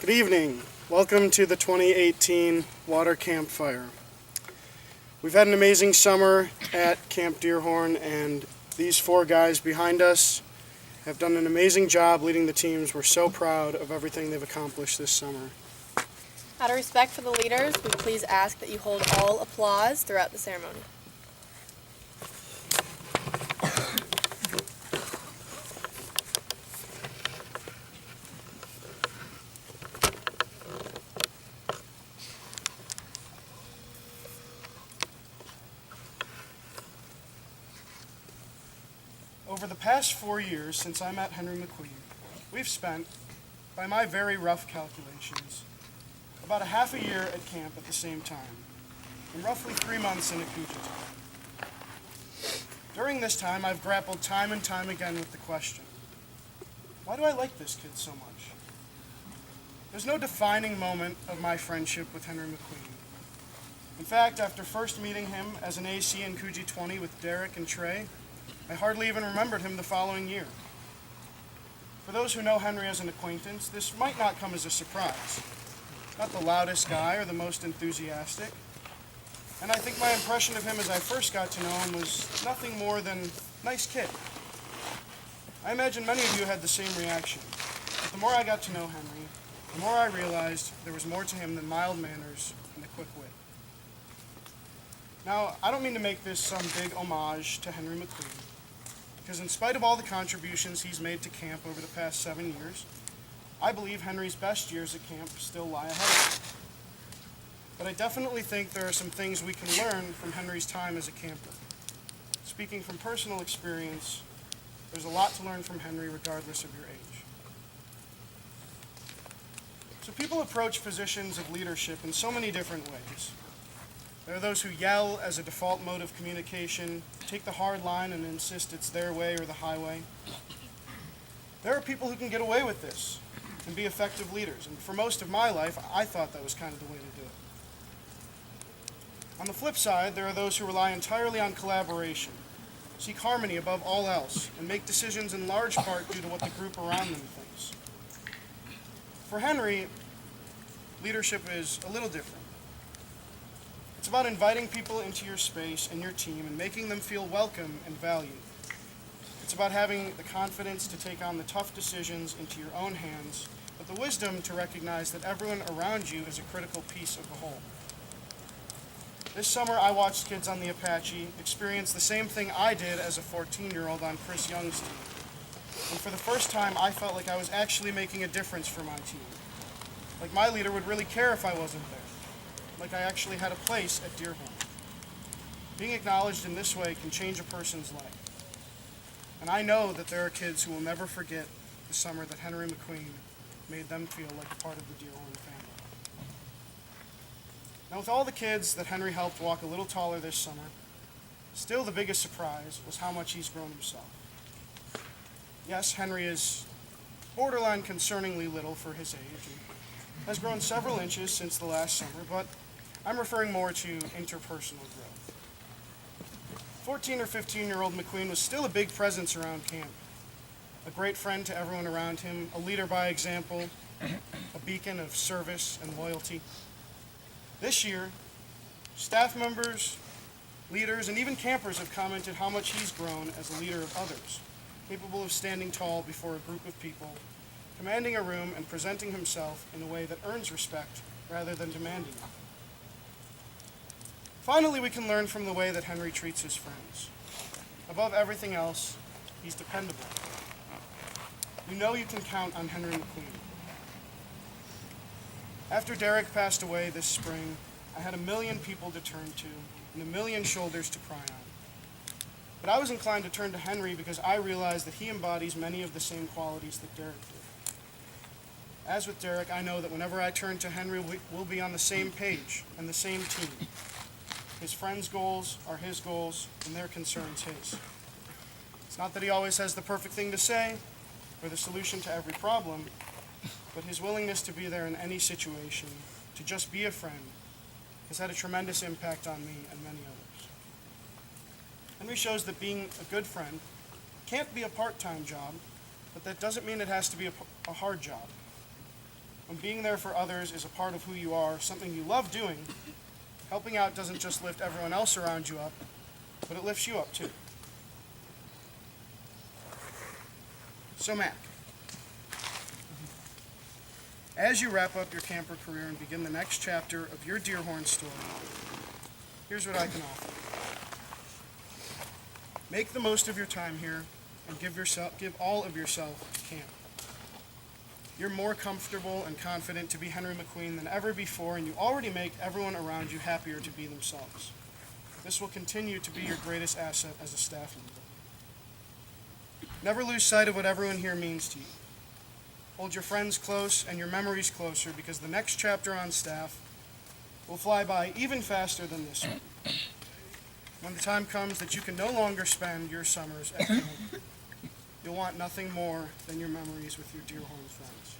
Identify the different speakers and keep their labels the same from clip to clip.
Speaker 1: Good evening. Welcome to the 2018 Water Campfire. We've had an amazing summer at Camp Deerhorn, and these four guys behind us have done an amazing job leading the teams. We're so proud of everything they've accomplished this summer.
Speaker 2: Out of respect for the leaders, we please ask that you hold all applause throughout the ceremony.
Speaker 1: Over the past 4 years since I met Henry McQueen, we've spent, by my very rough calculations, about a half a year at camp at the same time, and roughly 3 months in Akuja time. During this time, I've grappled time and time again with the question, why do I like this kid so much? There's no defining moment of my friendship with Henry McQueen. In fact, after first meeting him as an AC in Coogee 20 with Derek and Trey, I hardly even remembered him the following year. For those who know Henry as an acquaintance, this might not come as a surprise. Not the loudest guy or the most enthusiastic. And I think my impression of him as I first got to know him was nothing more than nice kid. I imagine many of you had the same reaction. But the more I got to know Henry, the more I realized there was more to him than mild manners and a quick wit. Now, I don't mean to make this some big homage to Henry McQueen, because in spite of all the contributions he's made to camp over the past 7 years, I believe Henry's best years at camp still lie ahead of him. But I definitely think there are some things we can learn from Henry's time as a camper. Speaking from personal experience, there's a lot to learn from Henry regardless of your age. So people approach positions of leadership in so many different ways. There are those who yell as a default mode of communication, take the hard line and insist it's their way or the highway. There are people who can get away with this and be effective leaders, and for most of my life, I thought that was kind of the way to do it. On the flip side, there are those who rely entirely on collaboration, seek harmony above all else, and make decisions in large part due to what the group around them thinks. For Henry, leadership is a little different. It's about inviting people into your space and your team and making them feel welcome and valued. It's about having the confidence to take on the tough decisions into your own hands, but the wisdom to recognize that everyone around you is a critical piece of the whole. This summer, I watched kids on the Apache experience the same thing I did as a 14-year-old on Chris Young's team. And for the first time, I felt like I was actually making a difference for my team. Like my leader would really care if I wasn't there. Like I actually had a place at Deerhorn. Being acknowledged in this way can change a person's life. And I know that there are kids who will never forget the summer that Henry McQueen made them feel like a part of the Deerhorn family. Now, with all the kids that Henry helped walk a little taller this summer, still the biggest surprise was how much he's grown himself. Yes, Henry is borderline concerningly little for his age and has grown several inches since the last summer, but I'm referring more to interpersonal growth. 14 or 15-year-old McQueen was still a big presence around camp, a great friend to everyone around him, a leader by example, a beacon of service and loyalty. This year, staff members, leaders, and even campers have commented how much he's grown as a leader of others, capable of standing tall before a group of people, commanding a room and presenting himself in a way that earns respect rather than demanding it. Finally, we can learn from the way that Henry treats his friends. Above everything else, he's dependable. You know you can count on Henry McQueen. After Derek passed away this spring, I had 1 million people to turn to and 1 million shoulders to cry on. But I was inclined to turn to Henry because I realized that he embodies many of the same qualities that Derek did. As with Derek, I know that whenever I turn to Henry, we'll be on the same page and the same team. His friends' goals are his goals, and their concerns his. It's not that he always has the perfect thing to say or the solution to every problem, but his willingness to be there in any situation, to just be a friend, has had a tremendous impact on me and many others. Henry shows that being a good friend can't be a part-time job, but that doesn't mean it has to be a hard job. When being there for others is a part of who you are, something you love doing, helping out doesn't just lift everyone else around you up, but it lifts you up too. So Mac, as you wrap up your camper career and begin the next chapter of your Deerhorn story, here's what I can offer. Make the most of your time here and give all of yourself to camp. You're more comfortable and confident to be Henry McQueen than ever before, and you already make everyone around you happier to be themselves. This will continue to be your greatest asset as a staff member. Never lose sight of what everyone here means to you. Hold your friends close and your memories closer, because the next chapter on staff will fly by even faster than this one. When the time comes that you can no longer spend your summers at camp, you'll want nothing more than your memories with your Deerhorn friends.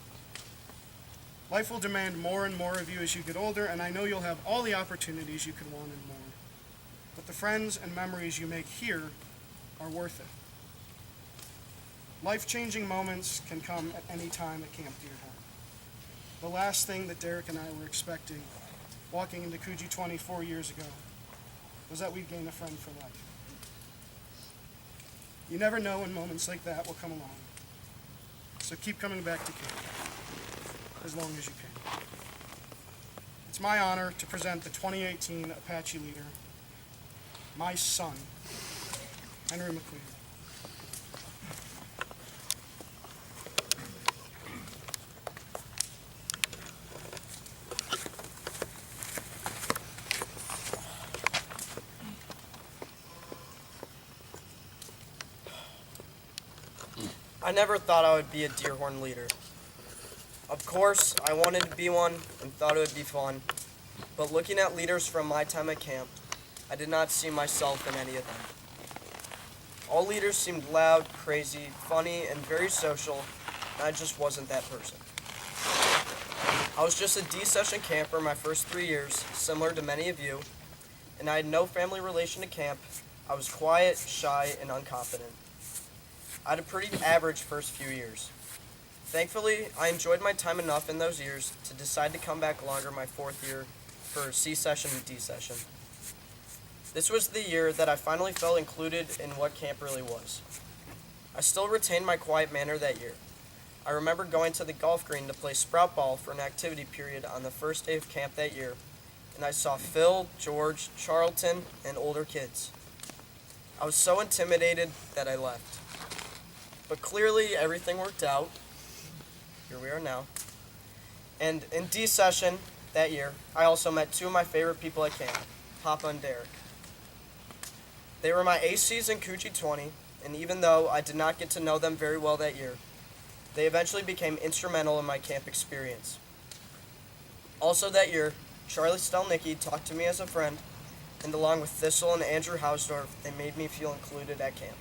Speaker 1: Life will demand more and more of you as you get older, and I know you'll have all the opportunities you could want and more. But the friends and memories you make here are worth it. Life-changing moments can come at any time at Camp Deerhorn. The last thing that Derek and I were expecting walking into Coogee 24 years ago was that we'd gain a friend for life. You never know when moments like that will come along. So keep coming back to camp as long as you can. It's my honor to present the 2018 Apache leader, my son, Henry McQueen.
Speaker 3: I never thought I would be a Deerhorn leader. Of course, I wanted to be one and thought it would be fun, but looking at leaders from my time at camp, I did not see myself in any of them. All leaders seemed loud, crazy, funny, and very social, and I just wasn't that person. I was just a D-session camper my first 3 years, similar to many of you, and I had no family relation to camp. I was quiet, shy, and unconfident. I had a pretty average first few years. Thankfully, I enjoyed my time enough in those years to decide to come back longer my 4th year for C-session and D-session. This was the year that I finally felt included in what camp really was. I still retained my quiet manner that year. I remember going to the golf green to play sprout ball for an activity period on the first day of camp that year, and I saw Phil, George, Charlton, and older kids. I was so intimidated that I left. But clearly, everything worked out. Here we are now. And in D-session that year, I also met 2 of my favorite people at camp, Papa and Derek. They were my ACs in Coogee 20, and even though I did not get to know them very well that year, they eventually became instrumental in my camp experience. Also that year, Charlie Stelnicki talked to me as a friend, and along with Thistle and Andrew Hausdorff, they made me feel included at camp.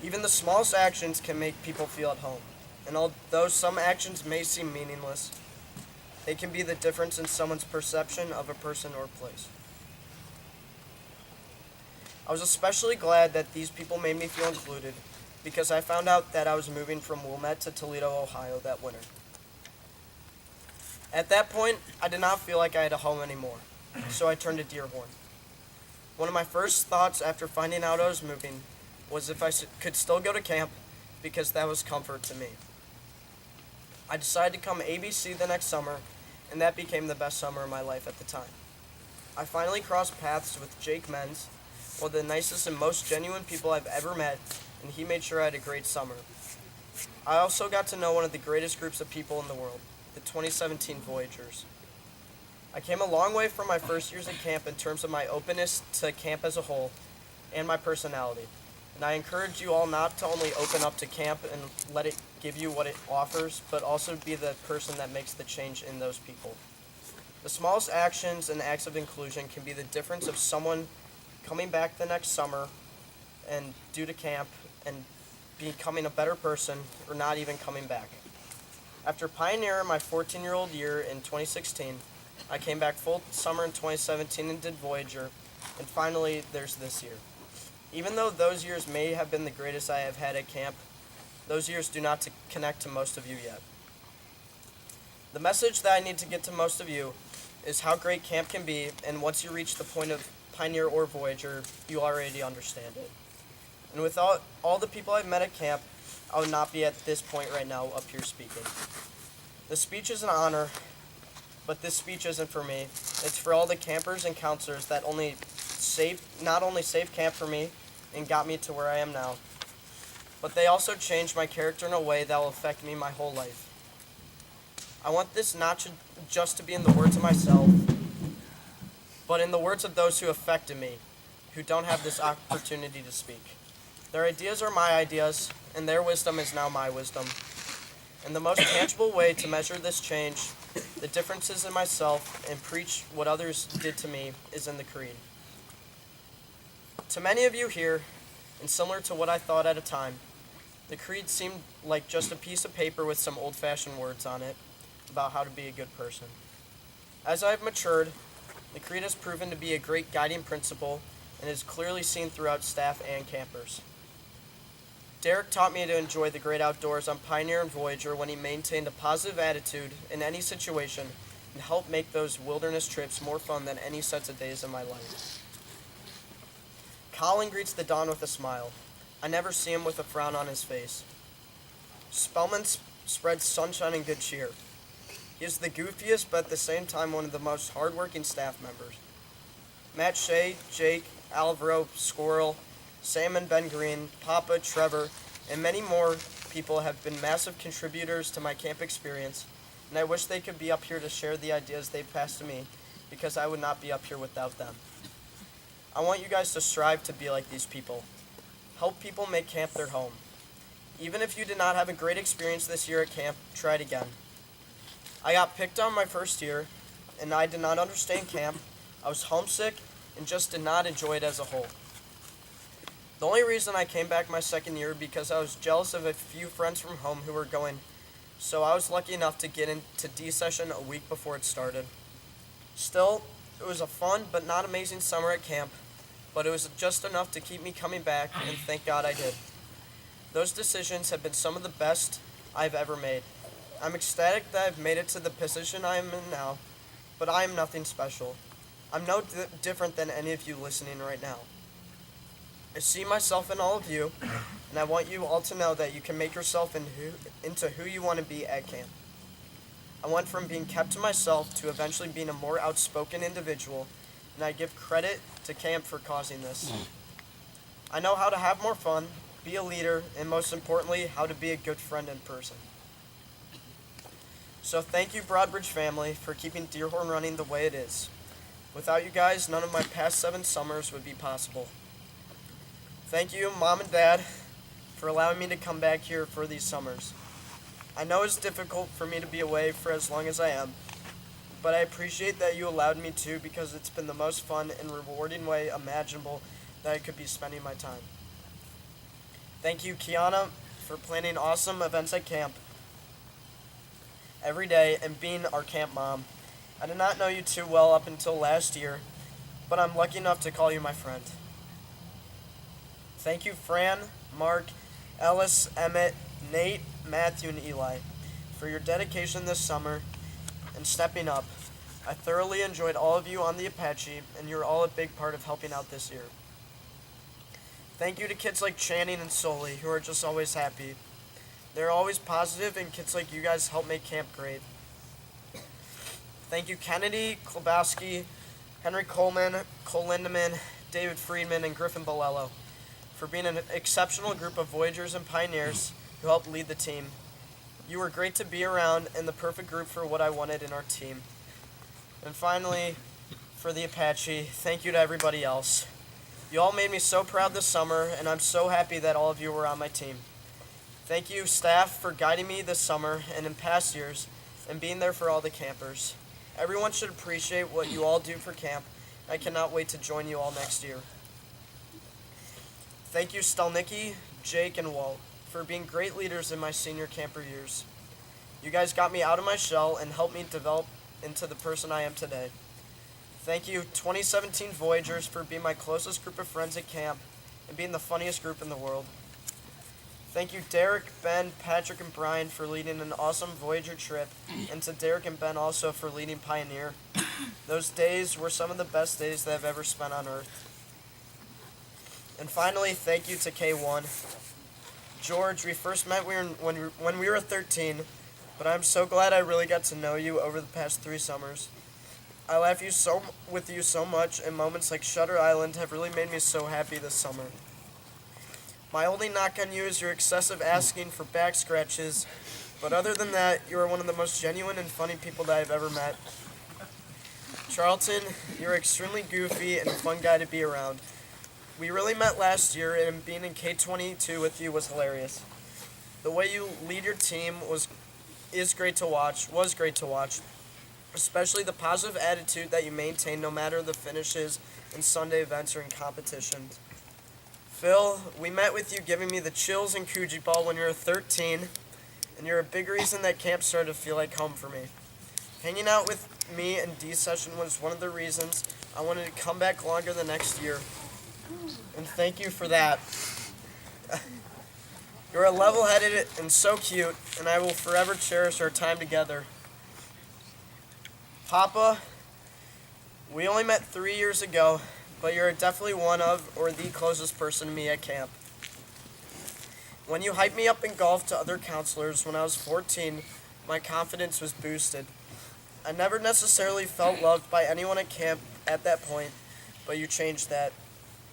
Speaker 3: Even the smallest actions can make people feel at home, and although some actions may seem meaningless, they can be the difference in someone's perception of a person or place. I was especially glad that these people made me feel included because I found out that I was moving from Wilmette to Toledo, Ohio that winter. At that point, I did not feel like I had a home anymore, so I turned to Deerhorn. One of my first thoughts after finding out I was moving was if I could still go to camp, because that was comfort to me. I decided to come ABC the next summer, and that became the best summer of my life at the time. I finally crossed paths with Jake Menz, one of the nicest and most genuine people I've ever met, and he made sure I had a great summer. I also got to know one of the greatest groups of people in the world, the 2017 Voyagers. I came a long way from my first years at camp in terms of my openness to camp as a whole, and my personality. And I encourage you all not to only open up to camp and let it give you what it offers, but also be the person that makes the change in those people. The smallest actions and acts of inclusion can be the difference of someone coming back the next summer and due to camp and becoming a better person or not even coming back. After pioneering my 14-year-old year in 2016, I came back full summer in 2017 and did Voyager, and finally there's this year. Even though those years may have been the greatest I have had at camp, those years do not connect to most of you yet. The message that I need to get to most of you is how great camp can be, and once you reach the point of Pioneer or Voyager, you already understand it. And without all the people I've met at camp, I would not be at this point right now up here speaking. The speech is an honor, but this speech isn't for me. It's for all the campers and counselors that not only saved camp for me and got me to where I am now, but they also changed my character in a way that will affect me my whole life. I want this not just to be in the words of myself, but in the words of those who affected me, who don't have this opportunity to speak. Their ideas are my ideas, and their wisdom is now my wisdom. And the most tangible way to measure this change, the differences in myself, and preach what others did to me, is in the creed. To many of you here, and similar to what I thought at a time, the creed seemed like just a piece of paper with some old-fashioned words on it about how to be a good person. As I've matured, the creed has proven to be a great guiding principle and is clearly seen throughout staff and campers. Derek taught me to enjoy the great outdoors on Pioneer and Voyager when he maintained a positive attitude in any situation and helped make those wilderness trips more fun than any sets of days in my life. Colin greets the dawn with a smile. I never see him with a frown on his face. Spellman spreads sunshine and good cheer. He is the goofiest, but at the same time one of the most hardworking staff members. Matt Shea, Jake, Alvaro, Squirrel, Sam and Ben Green, Papa, Trevor, and many more people have been massive contributors to my camp experience, and I wish they could be up here to share the ideas they passed to me, because I would not be up here without them. I want you guys to strive to be like these people. Help people make camp their home. Even if you did not have a great experience this year at camp, try it again. I got picked on my first year, and I did not understand camp. I was homesick and just did not enjoy it as a whole. The only reason I came back my second year because I was jealous of a few friends from home who were going, so I was lucky enough to get into D session a week before it started. Still, it was a fun but not amazing summer at camp, but it was just enough to keep me coming back, and thank God I did. Those decisions have been some of the best I've ever made. I'm ecstatic that I've made it to the position I am in now, but I am nothing special. I'm no different than any of you listening right now. I see myself in all of you, and I want you all to know that you can make yourself into who you want to be at camp. I went from being kept to myself to eventually being a more outspoken individual, and I give credit to camp for causing this. I know how to have more fun, be a leader, and most importantly, how to be a good friend in person. So thank you, Broadbridge family, for keeping Deerhorn running the way it is. Without you guys, none of my past 7 summers would be possible. Thank you, Mom and Dad, for allowing me to come back here for these summers. I know it's difficult for me to be away for as long as I am, but I appreciate that you allowed me to because it's been the most fun and rewarding way imaginable that I could be spending my time. Thank you, Kiana, for planning awesome events at camp every day and being our camp mom. I did not know you too well up until last year, but I'm lucky enough to call you my friend. Thank you, Fran, Mark, Ellis, Emmett, Nate, Matthew, and Eli, for your dedication this summer and stepping up. I thoroughly enjoyed all of you on the Apache, and you're all a big part of helping out this year. Thank you to kids like Channing and Soli, who are just always happy. They're always positive, and kids like you guys help make camp great. Thank you, Kennedy, Klobowski, Henry Coleman, Cole Lindemann, David Friedman, and Griffin Bolello, for being an exceptional group of Voyagers and Pioneers who helped lead the team. You were great to be around and the perfect group for what I wanted in our team. And finally, for the Apache, thank you to everybody else. You all made me so proud this summer, and I'm so happy that all of you were on my team. Thank you, staff, for guiding me this summer and in past years, and being there for all the campers. Everyone should appreciate what you all do for camp. I cannot wait to join you all next year. Thank you, Stelnicki, Jake, and Walt, for being great leaders in my senior camper years. You guys got me out of my shell and helped me develop into the person I am today. Thank you, 2017 Voyagers, for being my closest group of friends at camp and being the funniest group in the world. Thank you, Derek, Ben, Patrick, and Brian, for leading an awesome Voyager trip, and to Derek and Ben also for leading Pioneer. Those days were some of the best days that I've ever spent on Earth. And finally, thank you to K1. George, we first met when we were 13, but I'm so glad I really got to know you over the past 3 summers. I laugh with you so much, and moments like Shutter Island have really made me so happy this summer. My only knock on you is your excessive asking for back scratches, but other than that, you are one of the most genuine and funny people that I've ever met. Charlton, you're extremely goofy and a fun guy to be around. We really met last year, and being in K22 with you was hilarious. The way you lead your team was great to watch, especially the positive attitude that you maintain no matter the finishes in Sunday events or in competitions. Phil, we met with you giving me the chills in Coogee Ball when you were 13, and you're a big reason that camp started to feel like home for me. Hanging out with me in D session was one of the reasons I wanted to come back longer the next year, and thank you for that. You're a level-headed and so cute, and I will forever cherish our time together. Papa, we only met 3 years ago, but you're definitely one of, or the closest person to me at camp. When you hyped me up in golf to other counselors when I was 14, my confidence was boosted. I never necessarily felt loved by anyone at camp at that point, but you changed that.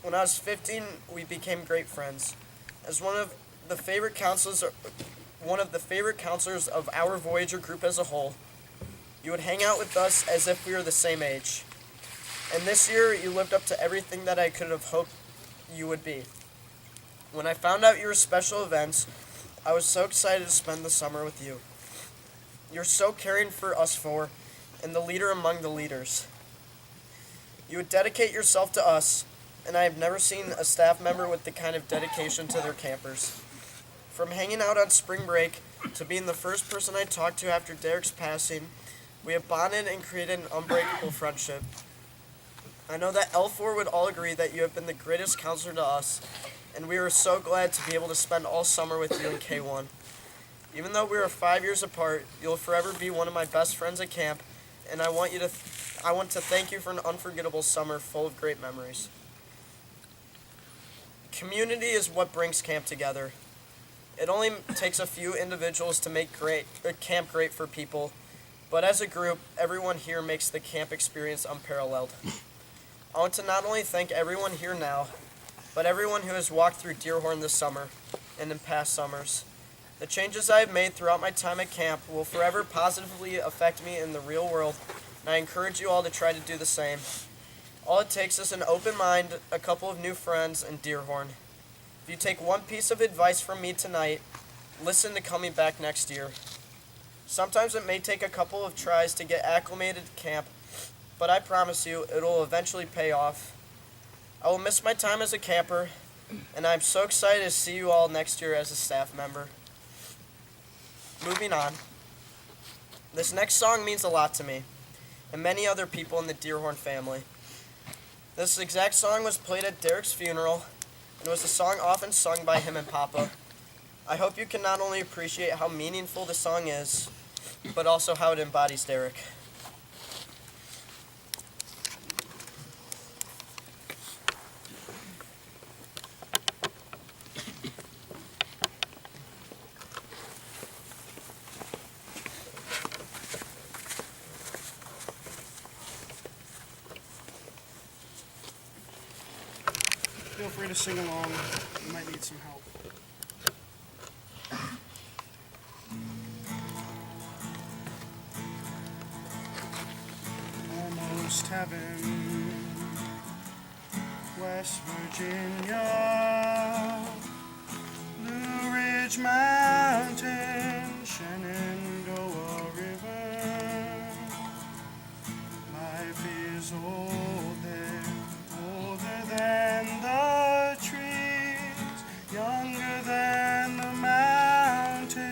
Speaker 3: When I was 15, we became great friends. As one of the favorite counselors of our Voyager group as a whole, you would hang out with us as if we were the same age. And this year, you lived up to everything that I could have hoped you would be. When I found out you were special events, I was so excited to spend the summer with you. You're so caring for us four, and the leader among the leaders. You would dedicate yourself to us, and I have never seen a staff member with the kind of dedication to their campers. From hanging out on spring break to being the first person I talked to after Derek's passing, we have bonded and created an unbreakable friendship. I know that L4 would all agree that you have been the greatest counselor to us, and we are so glad to be able to spend all summer with you in K1. Even though we are 5 years apart, you'll forever be one of my best friends at camp, and I want to thank you for an unforgettable summer full of great memories. Community is what brings camp together. It only takes a few individuals to make camp great for people, but as a group, everyone here makes the camp experience unparalleled. I want to not only thank everyone here now, but everyone who has walked through Deerhorn this summer and in past summers. The changes I have made throughout my time at camp will forever positively affect me in the real world, and I encourage you all to try to do the same. All it takes is an open mind, a couple of new friends, and Deerhorn. If you take one piece of advice from me tonight, listen to coming back next year. Sometimes it may take a couple of tries to get acclimated to camp, but I promise you it will eventually pay off. I will miss my time as a camper, and I'm so excited to see you all next year as a staff member. Moving on. This next song means a lot to me, and many other people in the Deerhorn family. This exact song was played at Derek's funeral, and was a song often sung by him and Papa. I hope you can not only appreciate how meaningful the song is, but also how it embodies Derek.
Speaker 1: Feel free to sing along. You might need some help. Almost heaven, West Virginia, Blue Ridge Mountain, Shenandoah River. Life is old there, older than the trees, younger than the mountains,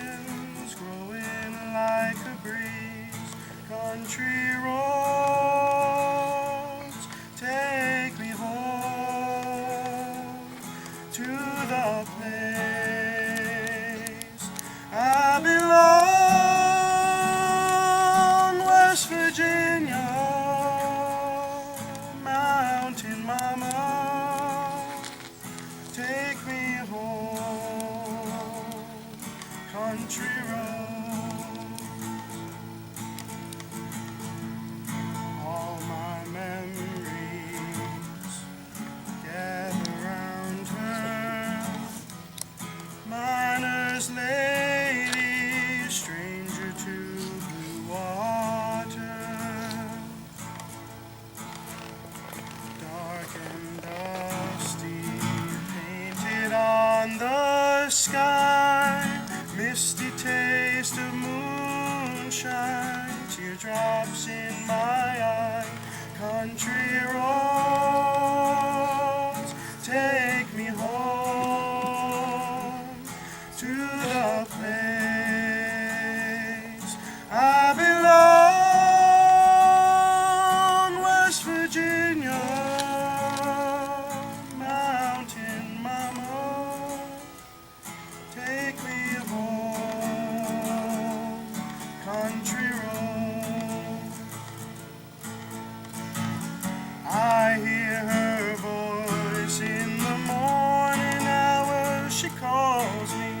Speaker 1: growing like a breeze. Country roads take me home to the place country roads, take me home to the place I belong, West Virginia, mountain mama, take me home, country road. I hear her voice in the morning hours, she calls me.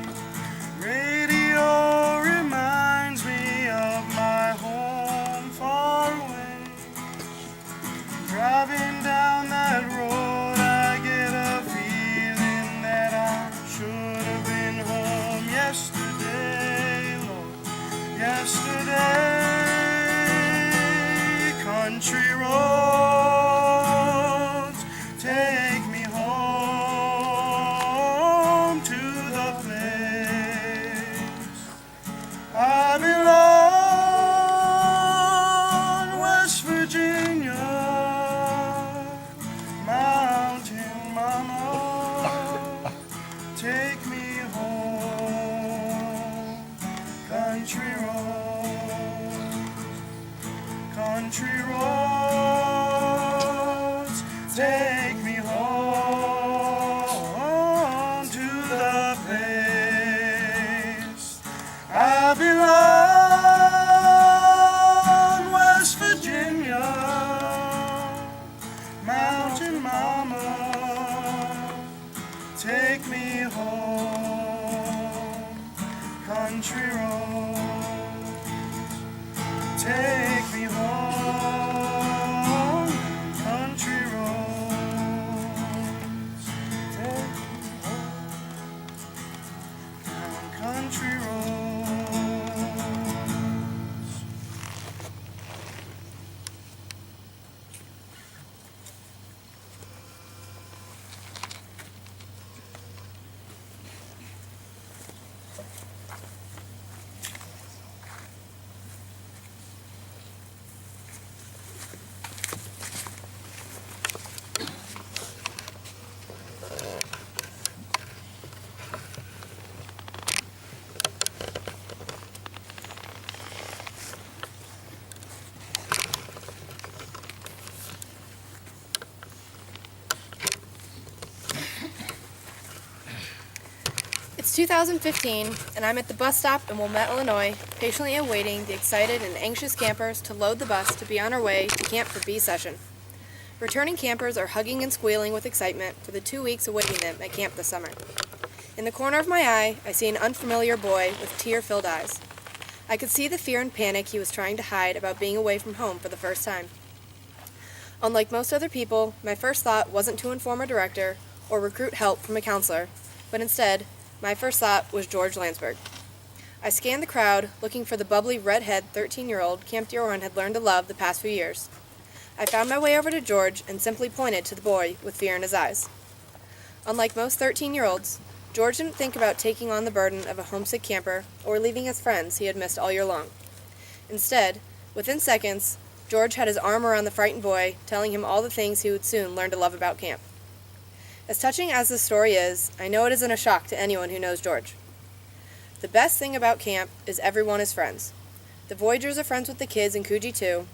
Speaker 1: Radio reminds me of my home far away. Driving down that road, I get a feeling that I should have been home yesterday, Lord, yesterday. Country roads, take me home to the place I belong, West Virginia, mountain mama, take me home, country roads, country roads, take me home to the place I belong, West Virginia, mountain mama, take me home, country roads, take me home, country roads, take me home, country roads.
Speaker 2: It's 2015, and I'm at the bus stop in Wilmette, Illinois, patiently awaiting the excited and anxious campers to load the bus to be on our way to camp for bee session. Returning campers are hugging and squealing with excitement for the 2 weeks awaiting them at camp this summer. In the corner of my eye, I see an unfamiliar boy with tear-filled eyes. I could see the fear and panic he was trying to hide about being away from home for the first time. Unlike most other people, my first thought wasn't to inform a director or recruit help from a counselor, but instead, my first thought was George Landsberg. I scanned the crowd, looking for the bubbly, redhead 13-year-old Camp Dearborn had learned to love the past few years. I found my way over to George and simply pointed to the boy with fear in his eyes. Unlike most 13-year-olds, George didn't think about taking on the burden of a homesick camper or leaving his friends he had missed all year long. Instead, within seconds, George had his arm around the frightened boy, telling him all the things he would soon learn to love about camp. As touching as this story is, I know it isn't a shock to anyone who knows George. The best thing about camp is everyone is friends. The Voyagers are friends with the kids in Coogee too.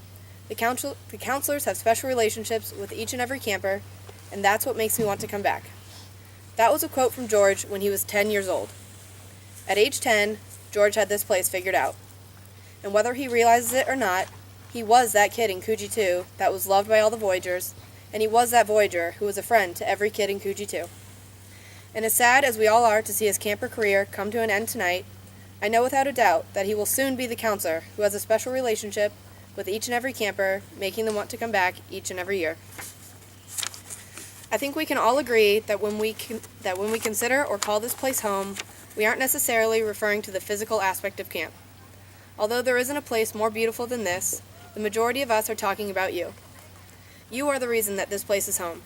Speaker 2: The counselors have special relationships with each and every camper, and that's what makes me want to come back. That was a quote from George when he was 10 years old. At age 10, George had this place figured out. And whether he realizes it or not, he was that kid in Coogee 2 that was loved by all the Voyagers, and he was that Voyager who was a friend to every kid in Coogee 2. And as sad as we all are to see his camper career come to an end tonight, I know without a doubt that he will soon be the counselor who has a special relationship with each and every camper, making them want to come back each and every year. I think we can all agree that when we consider or call this place home, we aren't necessarily referring to the physical aspect of camp. Although there isn't a place more beautiful than this, the majority of us are talking about you. You are the reason that this place is home.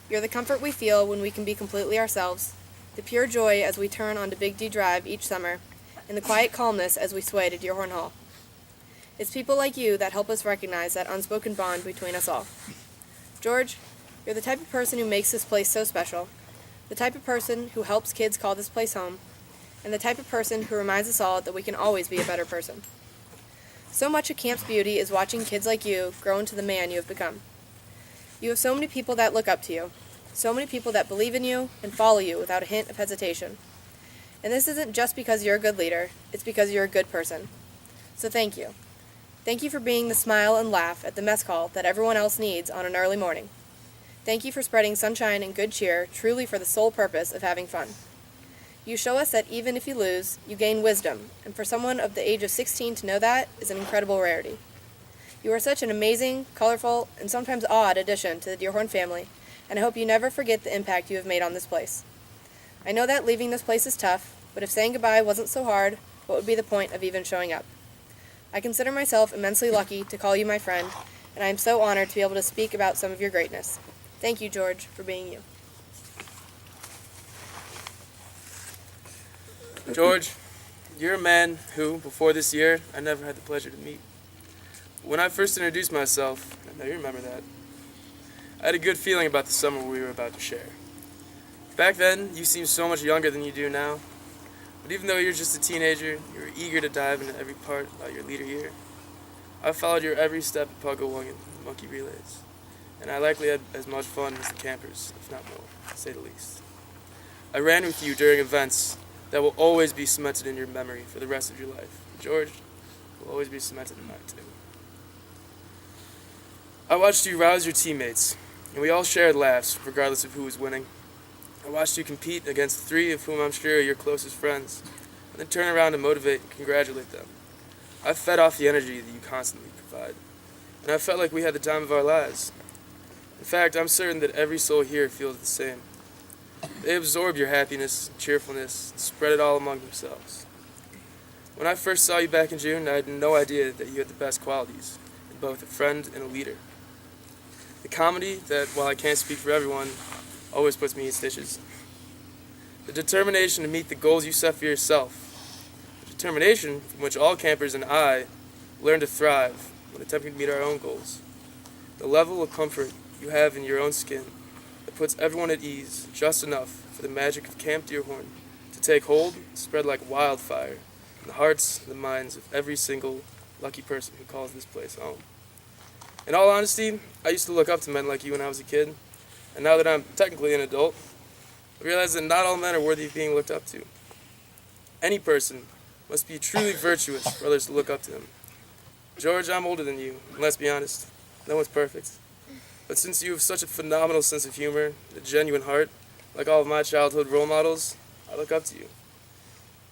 Speaker 2: You're the comfort we feel when we can be completely ourselves, the pure joy as we turn onto Big D Drive each summer, and the quiet calmness as we sway to Dearhorn Hall. It's people like you that help us recognize that unspoken bond between us all. George, you're the type of person who makes this place so special, the type of person who helps kids call this place home, and the type of person who reminds us all that we can always be a better person. So much of camp's beauty is watching kids like you grow into the man you have become. You have so many people that look up to you, so many people that believe in you and follow you without a hint of hesitation. And this isn't just because you're a good leader, it's because you're a good person. So thank you. Thank you for being the smile and laugh at the mess call that everyone else needs on an early morning. Thank you for spreading sunshine and good cheer truly for the sole purpose of having fun. You show us that even if you lose, you gain wisdom, and for someone of the age of 16 to know that is an incredible rarity. You are such an amazing, colorful, and sometimes odd addition to the Deerhorn family, and I hope you never forget the impact you have made on this place. I know that leaving this place is tough, but if saying goodbye wasn't so hard, what would be the point of even showing up? I consider myself immensely lucky to call you my friend, and I am so honored to be able to speak about some of your greatness. Thank you, George, for being you.
Speaker 4: George, you're a man who, before this year, I never had the pleasure to meet. When I first introduced myself, I know you remember that, I had a good feeling about the summer we were about to share. Back then, you seemed so much younger than you do now, but even though you're just a teenager, you were eager to dive into every part about your leader year. I followed your every step at Pugawong and monkey relays, and I likely had as much fun as the campers, if not more, to say the least. I ran with you during events that will always be cemented in your memory for the rest of your life. George will always be cemented in mine too. I watched you rouse your teammates, and we all shared laughs, regardless of who was winning. I watched you compete against three of whom I'm sure are your closest friends, and then turn around and motivate and congratulate them. I fed off the energy that you constantly provide, and I felt like we had the time of our lives. In fact, I'm certain that every soul here feels the same. They absorb your happiness and cheerfulness and spread it all among themselves. When I first saw you back in June, I had no idea that you had the best qualities in both a friend and a leader. The comedy that, while I can't speak for everyone, always puts me in stitches. The determination to meet the goals you set for yourself. The determination from which all campers and I learn to thrive when attempting to meet our own goals. The level of comfort you have in your own skin that puts everyone at ease just enough for the magic of Camp Deerhorn to take hold and spread like wildfire in the hearts and the minds of every single lucky person who calls this place home. In all honesty, I used to look up to men like you when I was a kid, and now that I'm technically an adult, I realize that not all men are worthy of being looked up to. Any person must be truly virtuous for others to look up to them. George, I'm older than you, and let's be honest, no one's perfect. But since you have such a phenomenal sense of humor, a genuine heart, like all of my childhood role models, I look up to you.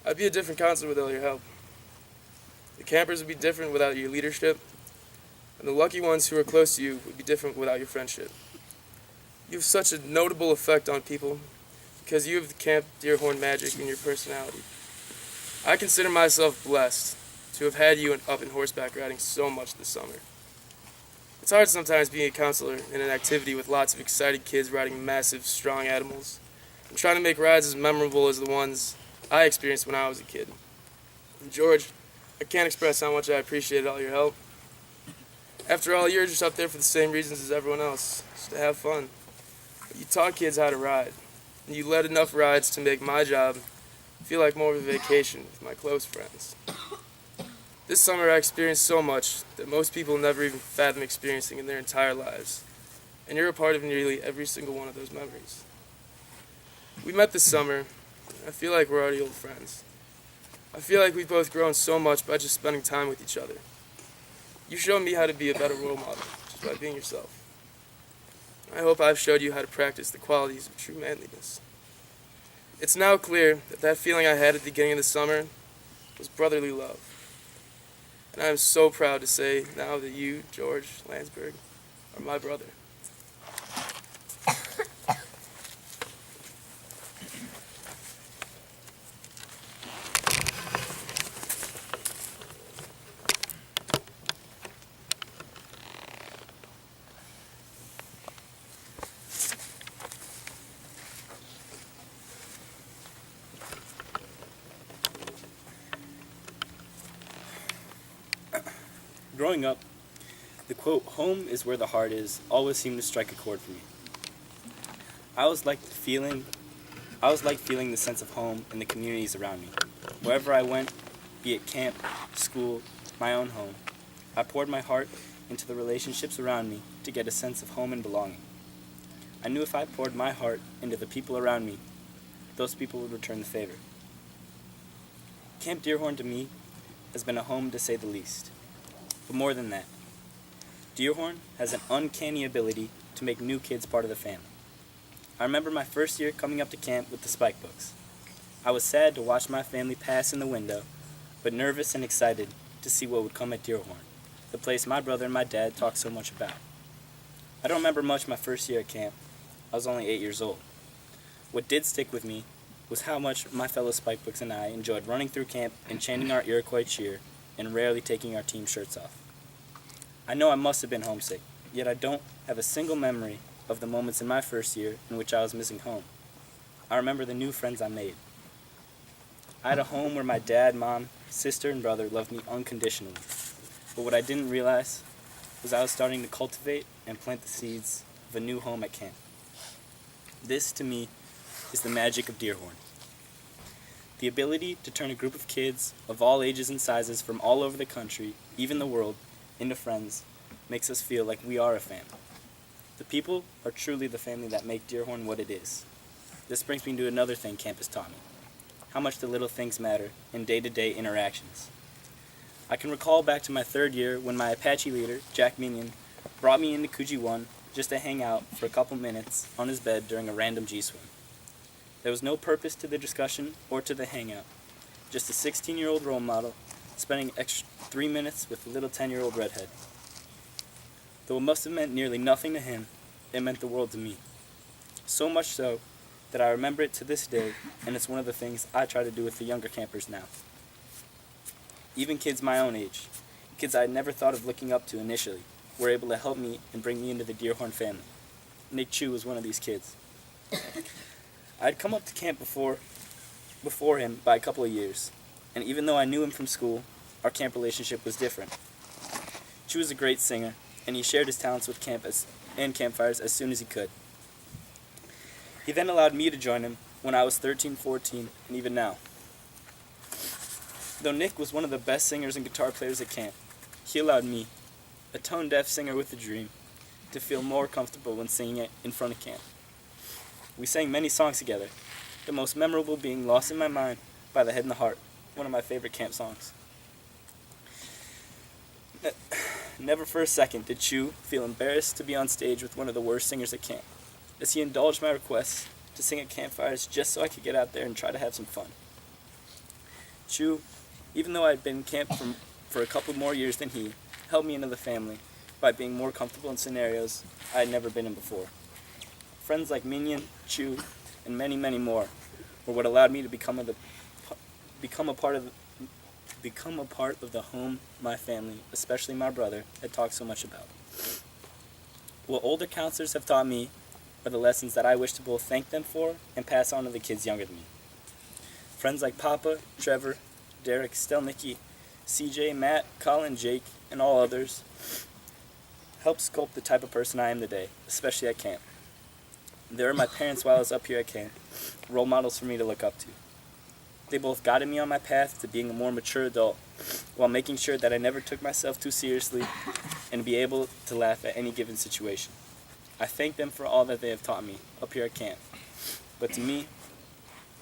Speaker 4: I'd be a different counselor without your help. The campers would be different without your leadership, and the lucky ones who are close to you would be different without your friendship. You have such a notable effect on people because you have the Camp Deerhorn magic in your personality. I consider myself blessed to have had you up in horseback riding so much this summer. It's hard sometimes being a counselor in an activity with lots of excited kids riding massive, strong animals and trying to make rides as memorable as the ones I experienced when I was a kid. And George, I can't express how much I appreciated all your help. After all, you're just up there for the same reasons as everyone else, just to have fun. But you taught kids how to ride, and you led enough rides to make my job feel like more of a vacation with my close friends. This summer I experienced so much that most people never even fathom experiencing in their entire lives, and you're a part of nearly every single one of those memories. We met this summer, and I feel like we're already old friends. I feel like we've both grown so much by just spending time with each other. You showed me how to be a better role model, just by being yourself. I hope I've showed you how to practice the qualities of true manliness. It's now clear that that feeling I had at the beginning of the summer was brotherly love. And I am so proud to say now that you, George Landsberg, are my brother.
Speaker 5: Growing up, the quote, "home is where the heart is," always seemed to strike a chord for me. I always liked feeling the sense of home in the communities around me. Wherever I went, be it camp, school, my own home, I poured my heart into the relationships around me to get a sense of home and belonging. I knew if I poured my heart into the people around me, those people would return the favor. Camp Deerhorn to me has been a home to say the least. But more than that, Deerhorn has an uncanny ability to make new kids part of the family. I remember my first year coming up to camp with the spike books. I was sad to watch my family pass in the window, but nervous and excited to see what would come at Deerhorn, the place my brother and my dad talked so much about. I don't remember much my first year at camp. I was only 8 years old. What did stick with me was how much my fellow spike books and I enjoyed running through camp and chanting our Iroquois cheer and rarely taking our team shirts off. I know I must have been homesick, yet I don't have a single memory of the moments in my first year in which I was missing home. I remember the new friends I made. I had a home where my dad, mom, sister, and brother loved me unconditionally. But what I didn't realize was I was starting to cultivate and plant the seeds of a new home at camp. This, to me, is the magic of Deerhorn. The ability to turn a group of kids of all ages and sizes from all over the country, even the world, into friends makes us feel like we are a family. The people are truly the family that make Deerhorn what it is. This brings me to another thing camp has taught me: how much the little things matter in day-to-day interactions. I can recall back to my third year when my Apache leader, Jack Minion, brought me into Coogee 1 just to hang out for a couple minutes on his bed during a random G-swim. There was no purpose to the discussion or to the hangout, just a 16-year-old role model spending extra 3 minutes with a little 10-year-old redhead. Though it must have meant nearly nothing to him, it meant the world to me. So much so that I remember it to this day, and it's one of the things I try to do with the younger campers now. Even kids my own age, kids I had never thought of looking up to initially, were able to help me and bring me into the Deerhorn family. Nick Chu was one of these kids. I had come up to camp before him by a couple of years, and even though I knew him from school, our camp relationship was different. Chu was a great singer, and he shared his talents with and campfires as soon as he could. He then allowed me to join him when I was 13, 14, and even now. Though Nick was one of the best singers and guitar players at camp, he allowed me, a tone-deaf singer with a dream, to feel more comfortable when singing it in front of camp. We sang many songs together, the most memorable being "Lost in My Mind" by The Head and the Heart, one of my favorite camp songs. Never for a second did Chu feel embarrassed to be on stage with one of the worst singers at camp, as he indulged my requests to sing at campfires just so I could get out there and try to have some fun. Chu, even though I had been in camp for a couple more years than he, helped me into the family by being more comfortable in scenarios I had never been in before. Friends like Minion, Chu, and many, many more were what allowed me to become a part of the home my family, especially my brother, had talked so much about. What older counselors have taught me are the lessons that I wish to both thank them for and pass on to the kids younger than me. Friends like Papa, Trevor, Derek, Stelnicki, CJ, Matt, Colin, Jake, and all others helped sculpt the type of person I am today, especially at camp. They were my parents while I was up here at camp, role models for me to look up to. They both guided me on my path to being a more mature adult, while making sure that I never took myself too seriously and be able to laugh at any given situation. I thank them for all that they have taught me up here at camp. But to me,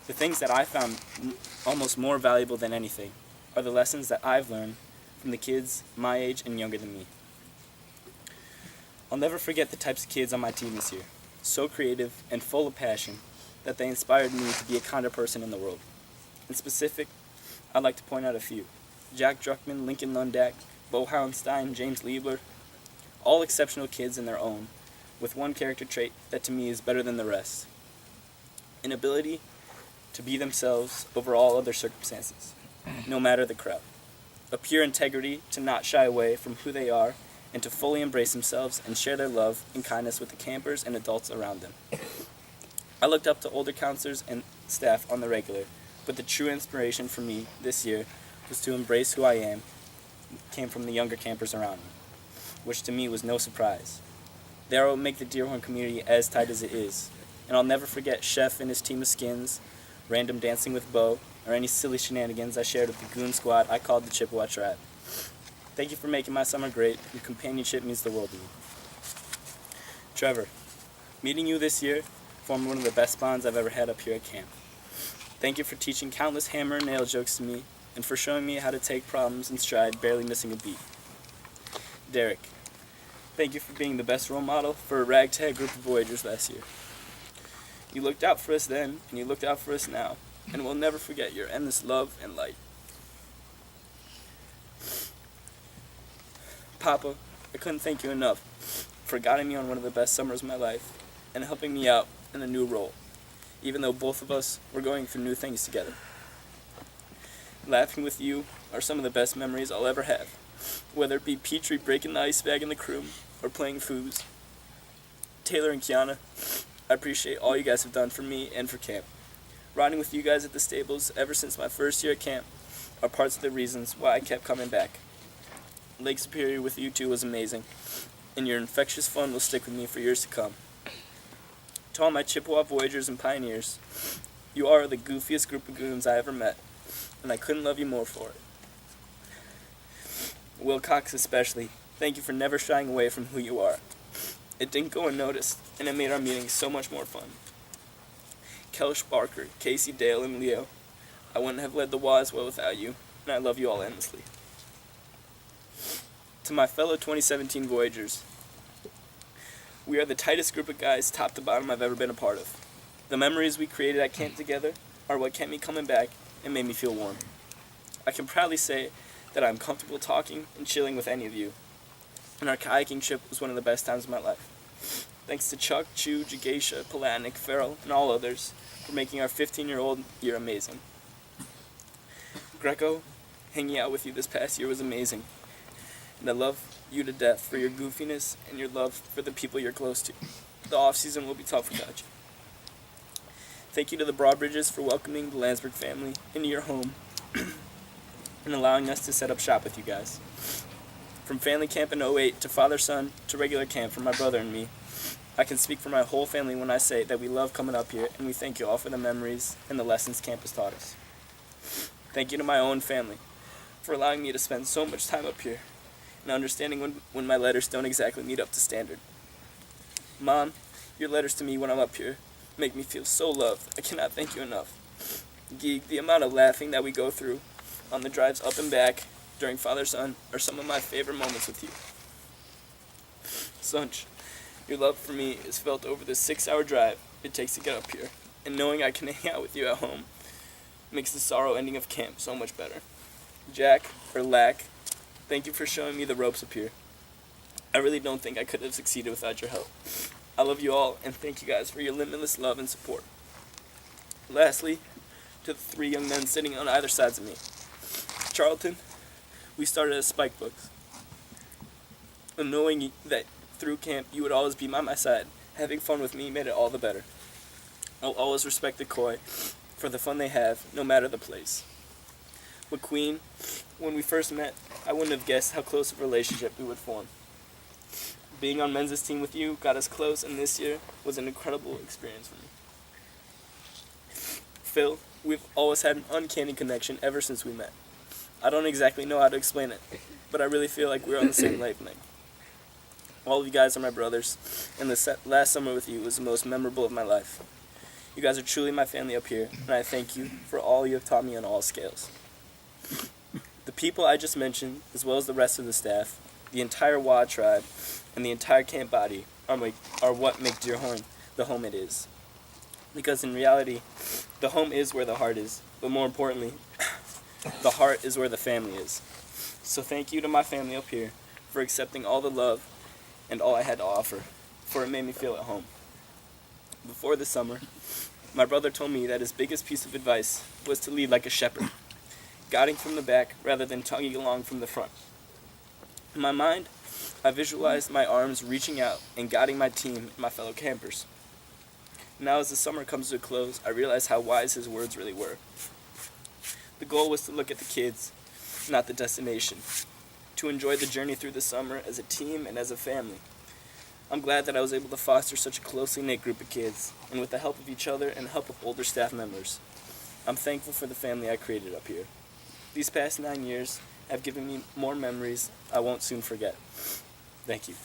Speaker 5: the things that I found almost more valuable than anything are the lessons that I've learned from the kids my age and younger than me. I'll never forget the types of kids on my team this year, so creative and full of passion that they inspired me to be a kinder person in the world. In specific, I'd like to point out a few: Jack Druckman, Lincoln Lundak, Bo Houndstein, James Liebler, all exceptional kids in their own, with one character trait that to me is better than the rest: an ability to be themselves over all other circumstances, no matter the crowd. A pure integrity to not shy away from who they are and to fully embrace themselves and share their love and kindness with the campers and adults around them. I looked up to older counselors and staff on the regular, but the true inspiration for me this year was to embrace who I am came from the younger campers around me, which to me was no surprise. They are what make the Deerhorn community as tight as it is, and I'll never forget Chef and his team of skins, random dancing with Bo, or any silly shenanigans I shared with the goon squad I called the Chippewa Tribe. Thank you for making my summer great. Your companionship means the world to me. Trevor, meeting you this year formed one of the best bonds I've ever had up here at camp. Thank you for teaching countless hammer and nail jokes to me, and for showing me how to take problems in stride, barely missing a beat. Derek, thank you for being the best role model for a ragtag group of Voyagers last year. You looked out for us then, and you looked out for us now, and we'll never forget your endless love and light. Papa, I couldn't thank you enough for guiding me on one of the best summers of my life and helping me out in a new role, even though both of us were going through new things together. Laughing with you are some of the best memories I'll ever have, whether it be Petrie breaking the ice bag in the crew or playing foos. Taylor and Kiana, I appreciate all you guys have done for me and for camp. Riding with you guys at the stables ever since my first year at camp are parts of the reasons why I kept coming back. Lake Superior with you two was amazing, and your infectious fun will stick with me for years to come. To all my Chippewa Voyagers and Pioneers, you are the goofiest group of goons I ever met, and I couldn't love you more for it. Will Cox especially, thank you for never shying away from who you are. It didn't go unnoticed, and it made our meetings so much more fun. Kelsh Barker, Casey Dale, and Leo, I wouldn't have led the WA as well without you, and I love you all endlessly. To my fellow 2017 Voyagers, we are the tightest group of guys, top to bottom, I've ever been a part of. The memories we created at camp together are what kept me coming back and made me feel warm. I can proudly say that I'm comfortable talking and chilling with any of you, and our kayaking trip was one of the best times of my life. Thanks to Chuck, Chu, Jagesha, Palatnik, Farrell, and all others for making our 15-year-old year amazing. Greco, hanging out with you this past year was amazing, and I love you to death for your goofiness and your love for the people you're close to. The off-season will be tough without you. Thank you to the Broadbridges for welcoming the Landsberg family into your home and allowing us to set up shop with you guys. From family camp in '08 to father-son to regular camp for my brother and me, I can speak for my whole family when I say that we love coming up here, and we thank you all for the memories and the lessons camp has taught us. Thank you to my own family for allowing me to spend so much time up here and understanding when my letters don't exactly meet up to standard. Mom, your letters to me when I'm up here make me feel so loved. I cannot thank you enough. Geek, the amount of laughing that we go through on the drives up and back during father-son are some of my favorite moments with you. Sunch, your love for me is felt over the 6-hour drive it takes to get up here, and knowing I can hang out with you at home makes the sorrow ending of camp so much better. Jack, or Lack, thank you for showing me the ropes up here. I really don't think I could have succeeded without your help. I love you all, and thank you guys for your limitless love and support. Lastly, to the 3 young men sitting on either sides of me. Charlton, we started as Spike Books. And knowing that through camp you would always be by my side, having fun with me made it all the better. I'll always respect the Koi for the fun they have, no matter the place. McQueen, when we first met, I wouldn't have guessed how close of a relationship we would form. Being on men's team with you got us close, and this year was an incredible experience for me. Phil, we've always had an uncanny connection ever since we met. I don't exactly know how to explain it, but I really feel like we're on the same wavelength. All of you guys are my brothers, and the last summer with you was the most memorable of my life. You guys are truly my family up here, and I thank you for all you have taught me on all scales. The people I just mentioned, as well as the rest of the staff, the entire WA tribe, and the entire camp body are what make Deerhorn the home it is. Because in reality, the home is where the heart is, but more importantly, the heart is where the family is. So thank you to my family up here for accepting all the love and all I had to offer, for it made me feel at home. Before the summer, my brother told me that his biggest piece of advice was to lead like a shepherd, guiding from the back rather than tugging along from the front. In my mind, I visualized my arms reaching out and guiding my team and my fellow campers. Now as the summer comes to a close, I realize how wise his words really were. The goal was to look at the kids, not the destination. to enjoy the journey through the summer as a team and as a family. I'm glad that I was able to foster such a closely knit group of kids, and with the help of each other and the help of older staff members. I'm thankful for the family I created up here. These past 9 years have given me more memories I won't soon forget. Thank you.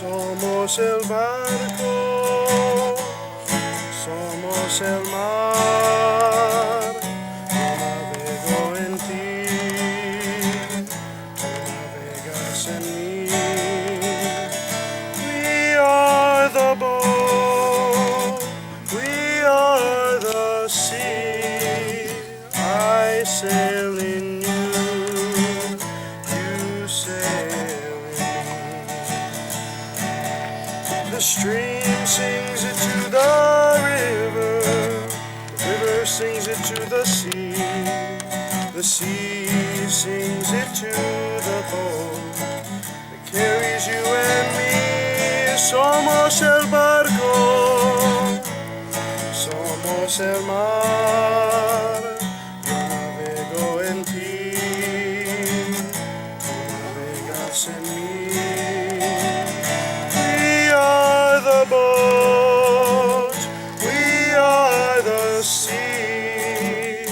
Speaker 1: Somos el barco, somos el mar, yo navego en ti, tú navegas en mí. We are the boat, we are the sea, I sail in you, you sail in me. The stream sings it to the river sings it to the sea sings it to the boat that carries you and me. Somos el barco, somos el mar, yo navego en ti, tú navegas en mí. We are the boat, we are the sea,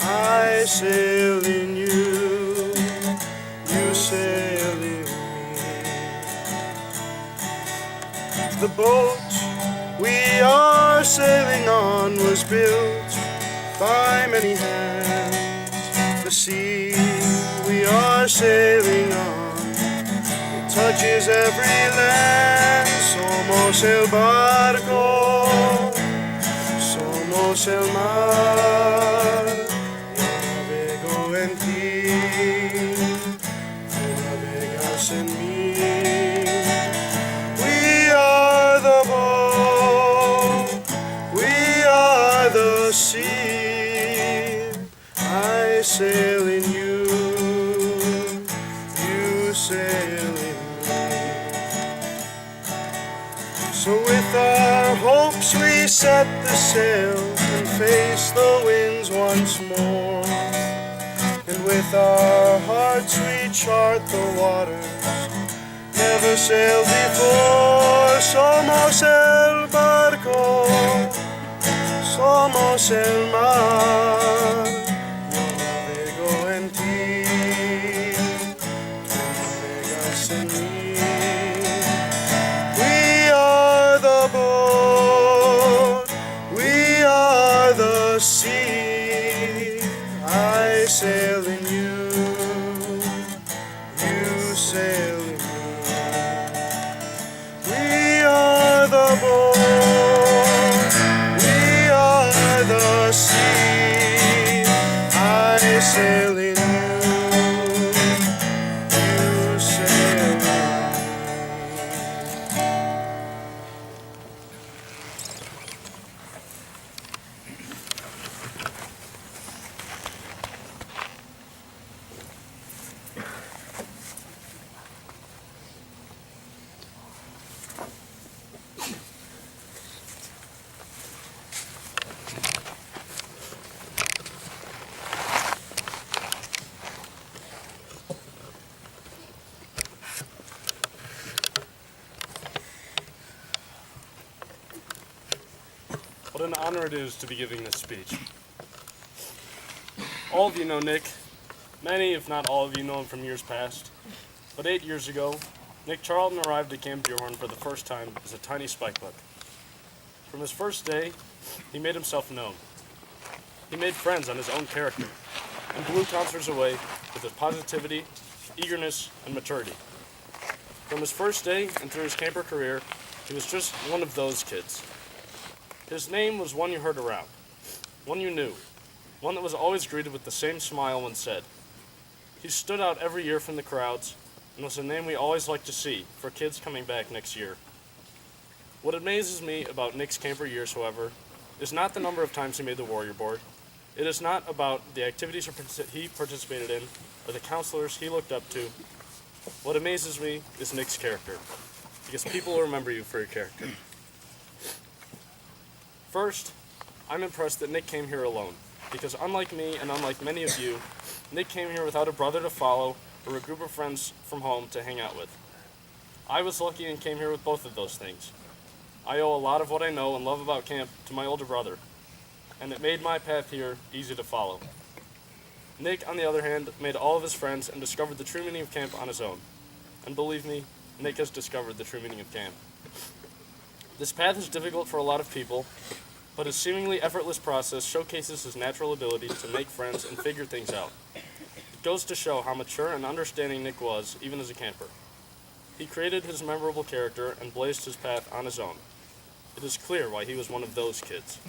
Speaker 1: I sail in you, you sail in me. The boat we are sailing on was built by many hands. The sea we are sailing on, it touches every land. Somos el barco, somos el mar, yo navego en ti, tú navegas en mí. We are the boat, we are the sea, I sail in you, you sail in me. So with our hopes we set the sails and face the winds once more, and with our hearts we chart the waters never sailed before. Somos el barco, somos el mar, yo navego en ti, tú navegas en mí. We are the boat, we are the sea, I sail in you, you sail in me. We are the boat, we are the sea, I sail in you, you sail in me.
Speaker 6: What an honor it is to be giving this speech. All of you know Nick. Many, if not all of you, know him from years past. But 8 years ago, Nick Charlton arrived at Camp Dearhorn for the first time as a tiny spikebuck. From his first day, he made himself known. He made friends on his own character and blew counselors away with his positivity, eagerness, and maturity. From his first day and through his camper career, He was just one of those kids. His name was one you heard around, one you knew, one that was always greeted with the same smile when said. He stood out every year from the crowds and was a name we always like to see for kids coming back next year. What amazes me about Nick's camper years, however, is not the number of times he made the Warrior Board. It is not about the activities he participated in or the counselors he looked up to. What amazes me is Nick's character, because people will remember you for your character. First, I'm impressed that Nick came here alone, because unlike me and unlike many of you, Nick came here without a brother to follow or a group of friends from home to hang out with. I was lucky and came here with both of those things. I owe a lot of what I know and love about camp to my older brother, and it made my path here easy to follow. Nick, on the other hand, made all of his friends and discovered the true meaning of camp on his own. And believe me, Nick has discovered the true meaning of camp. This path is difficult for a lot of people, but his seemingly effortless process showcases his natural ability to make friends and figure things out. It goes to show how mature and understanding Nick was, even as a camper. He created his memorable character and blazed his path on his own. It is clear why he was one of those kids.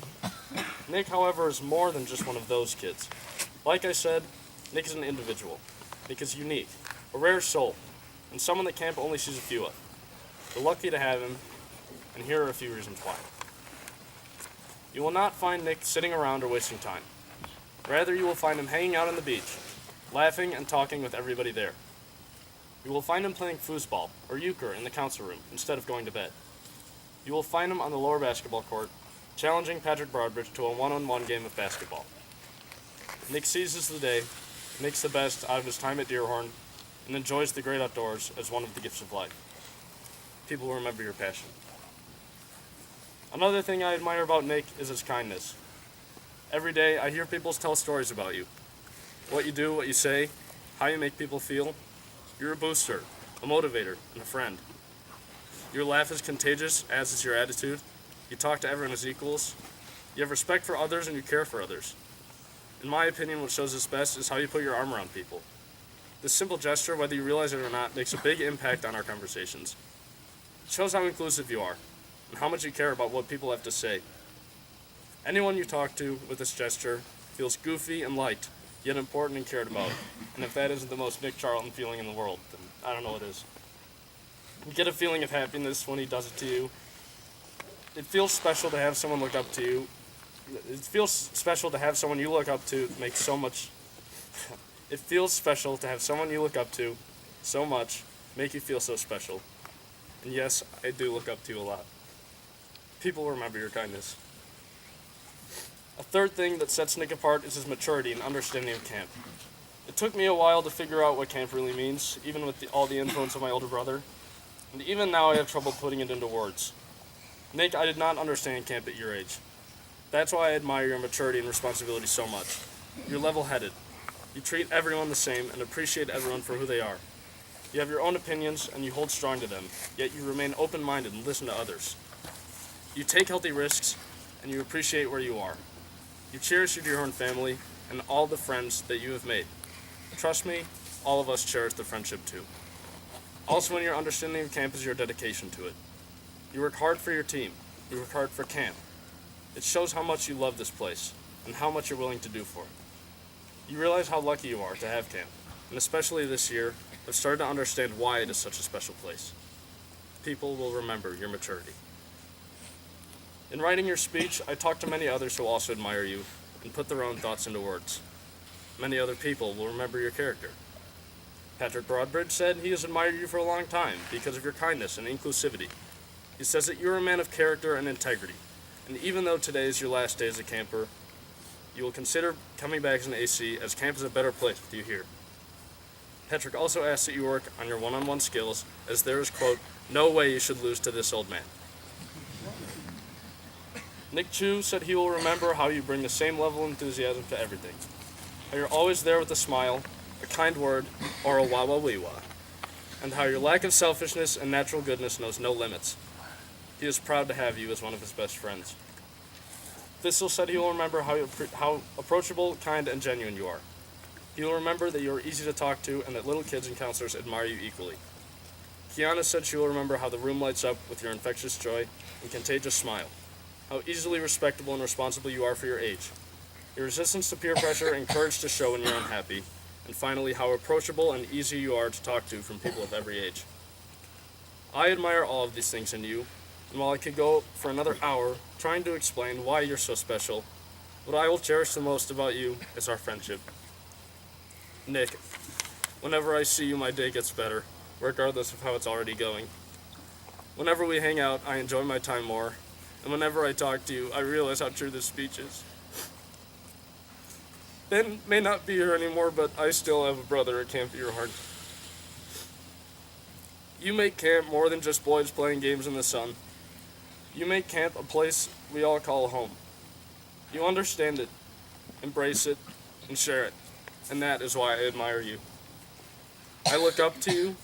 Speaker 6: Nick, however, is more than just one of those kids. Like I said, Nick is an individual. Nick is unique, a rare soul, and someone that camp only sees a few of. We're lucky to have him, and here are a few reasons why. You will not find Nick sitting around or wasting time. Rather, you will find him hanging out on the beach, laughing and talking with everybody there. You will find him playing foosball or euchre in the council room instead of going to bed. You will find him on the lower basketball court, challenging Patrick Broadbridge to a one-on-one game of basketball. Nick seizes the day, makes the best out of his time at Deerhorn, and enjoys the great outdoors as one of the gifts of life. People will remember your passion. Another thing I admire about Nick is his kindness. Every day I hear people tell stories about you. What you do, what you say, how you make people feel. You're a booster, a motivator, and a friend. Your laugh is contagious, as is your attitude. You talk to everyone as equals. You have respect for others and you care for others. In my opinion, what shows this best is how you put your arm around people. This simple gesture, whether you realize it or not, makes a big impact on our conversations. It shows how inclusive you are and how much you care about what people have to say. Anyone you talk to with this gesture feels goofy and liked, yet important and cared about. And if that isn't the most Nick Charlton feeling in the world, then I don't know what is. You get a feeling of happiness when he does it to you. It feels special to have someone look up to you. It feels special to have someone you look up to make so much. It feels special to have someone you look up to so much make you feel so special. And yes, I do look up to you a lot. People will remember your kindness. A third thing that sets Nick apart is his maturity and understanding of camp. It took me a while to figure out what camp really means, even with all the influence of my older brother. And even now I have trouble putting it into words. Nick, I did not understand camp at your age. That's why I admire your maturity and responsibility so much. You're level-headed. You treat everyone the same and appreciate everyone for who they are. You have your own opinions and you hold strong to them, yet you remain open-minded and listen to others. You take healthy risks and you appreciate where you are. You cherish your Deerhorn family and all the friends that you have made. Trust me, all of us cherish the friendship too. Also, in your understanding of camp is your dedication to it. You work hard for your team. You work hard for camp. It shows how much you love this place and how much you're willing to do for it. You realize how lucky you are to have camp, and especially this year, have started to understand why it is such a special place. People will remember your maturity. In writing your speech, I talked to many others who also admire you and put their own thoughts into words. Many other people will remember your character. Patrick Broadbridge said he has admired you for a long time because of your kindness and inclusivity. He says that you're a man of character and integrity, and even though today is your last day as a camper, you will consider coming back as an AC, as camp is a better place with you here. Patrick also asks that you work on your one-on-one skills, as there is, quote, no way you should lose to this old man. Nick Chu said he will remember how you bring the same level of enthusiasm to everything. How you're always there with a smile, a kind word, or a wah-wah-wee-wah. And how your lack of selfishness and natural goodness knows no limits. He is proud to have you as one of his best friends. Thistle said he will remember how approachable, kind, and genuine you are. He will remember that you are easy to talk to and that little kids and counselors admire you equally. Kiana said she will remember how the room lights up with your infectious joy and contagious smile, how easily respectable and responsible you are for your age, your resistance to peer pressure and courage to show when you're unhappy, and finally, how approachable and easy you are to talk to from people of every age. I admire all of these things in you, and while I could go for another hour trying to explain why you're so special, what I will cherish the most about you is our friendship. Nick, whenever I see you, my day gets better, regardless of how it's already going. Whenever we hang out, I enjoy my time more, and whenever I talk to you, I realize how true this speech is. Ben may not be here anymore, but I still have a brother at Camp Deerhorn. You make camp more than just boys playing games in the sun. You make camp a place we all call home. You understand it, embrace it, and share it, and that is why I admire you. I look up to you,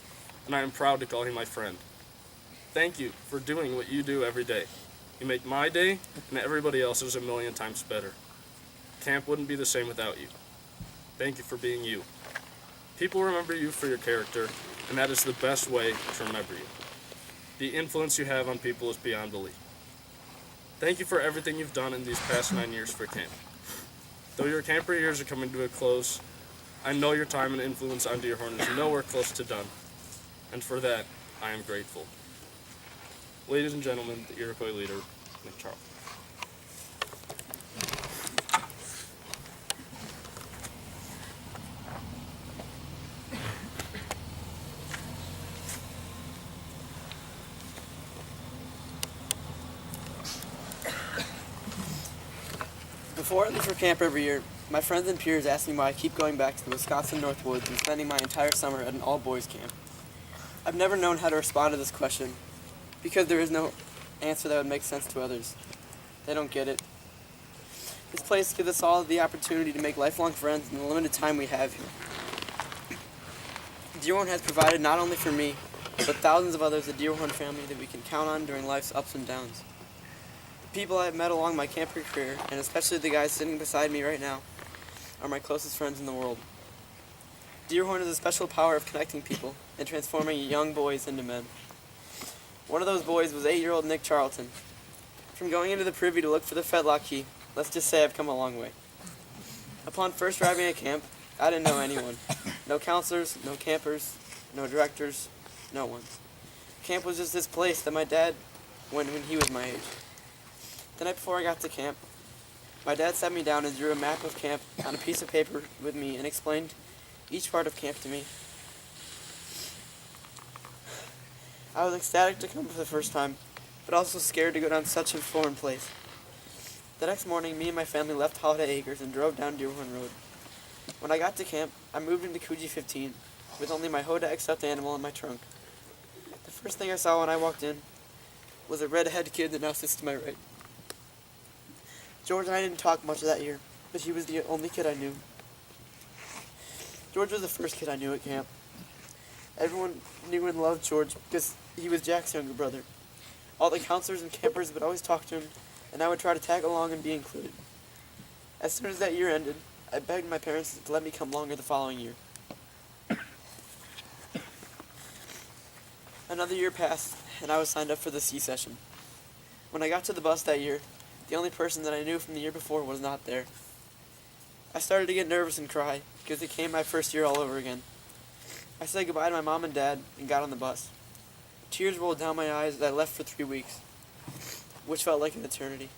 Speaker 6: and I am proud to call you my friend. Thank you for doing what you do every day. You make my day and everybody else's a million times better. Camp wouldn't be the same without you. Thank you for being you. People remember you for your character, and that is the best way to remember you. The influence you have on people is beyond belief. Thank you for everything you've done in these past 9 years for camp. Though your camper years are coming to a close, I know your time and influence on Deerhorn is nowhere close to done, and for that, I am grateful. Ladies and gentlemen, the Iroquois leader, Nick Charles.
Speaker 7: Before I leave for camp every year, my friends and peers ask me why I keep going back to the Wisconsin North Woods and spending my entire summer at an all-boys camp. I've never known how to respond to this question, because there is no answer that would make sense to others. They don't get it. This place gives us all the opportunity to make lifelong friends in the limited time we have here. Deerhorn has provided not only for me, but thousands of others a Deerhorn family that we can count on during life's ups and downs. The people I have met along my camper career, and especially the guys sitting beside me right now, are my closest friends in the world. Deerhorn has a special power of connecting people and transforming young boys into men. One of those boys was 8-year-old Nick Charlton. From going into the privy to look for the fetlock key, let's just say I've come a long way. Upon first arriving at camp, I didn't know anyone. No counselors, no campers, no directors, no one. Camp was just this place that my dad went when he was my age. The night before I got to camp, my dad sat me down and drew a map of camp on a piece of paper with me and explained each part of camp to me. I was ecstatic to come for the first time, but also scared to go down such a foreign place. The next morning, me and my family left Holiday Acres and drove down Deerhorn Road. When I got to camp, I moved into Coogee 15 with only my Hodag stuffed animal in my trunk. The first thing I saw when I walked in was a red-headed kid that now sits to my right. George and I didn't talk much that year, but he was the only kid I knew. George was the first kid I knew at camp. Everyone knew and loved George because he was Jack's younger brother. All the counselors and campers would always talk to him, and I would try to tag along and be included. As soon as that year ended, I begged my parents to let me come longer the following year. Another year passed, and I was signed up for the C session. When I got to the bus that year, the only person that I knew from the year before was not there. I started to get nervous and cry, because it became my first year all over again. I said goodbye to my mom and dad and got on the bus. Tears rolled down my eyes as I left for 3 weeks, which felt like an eternity.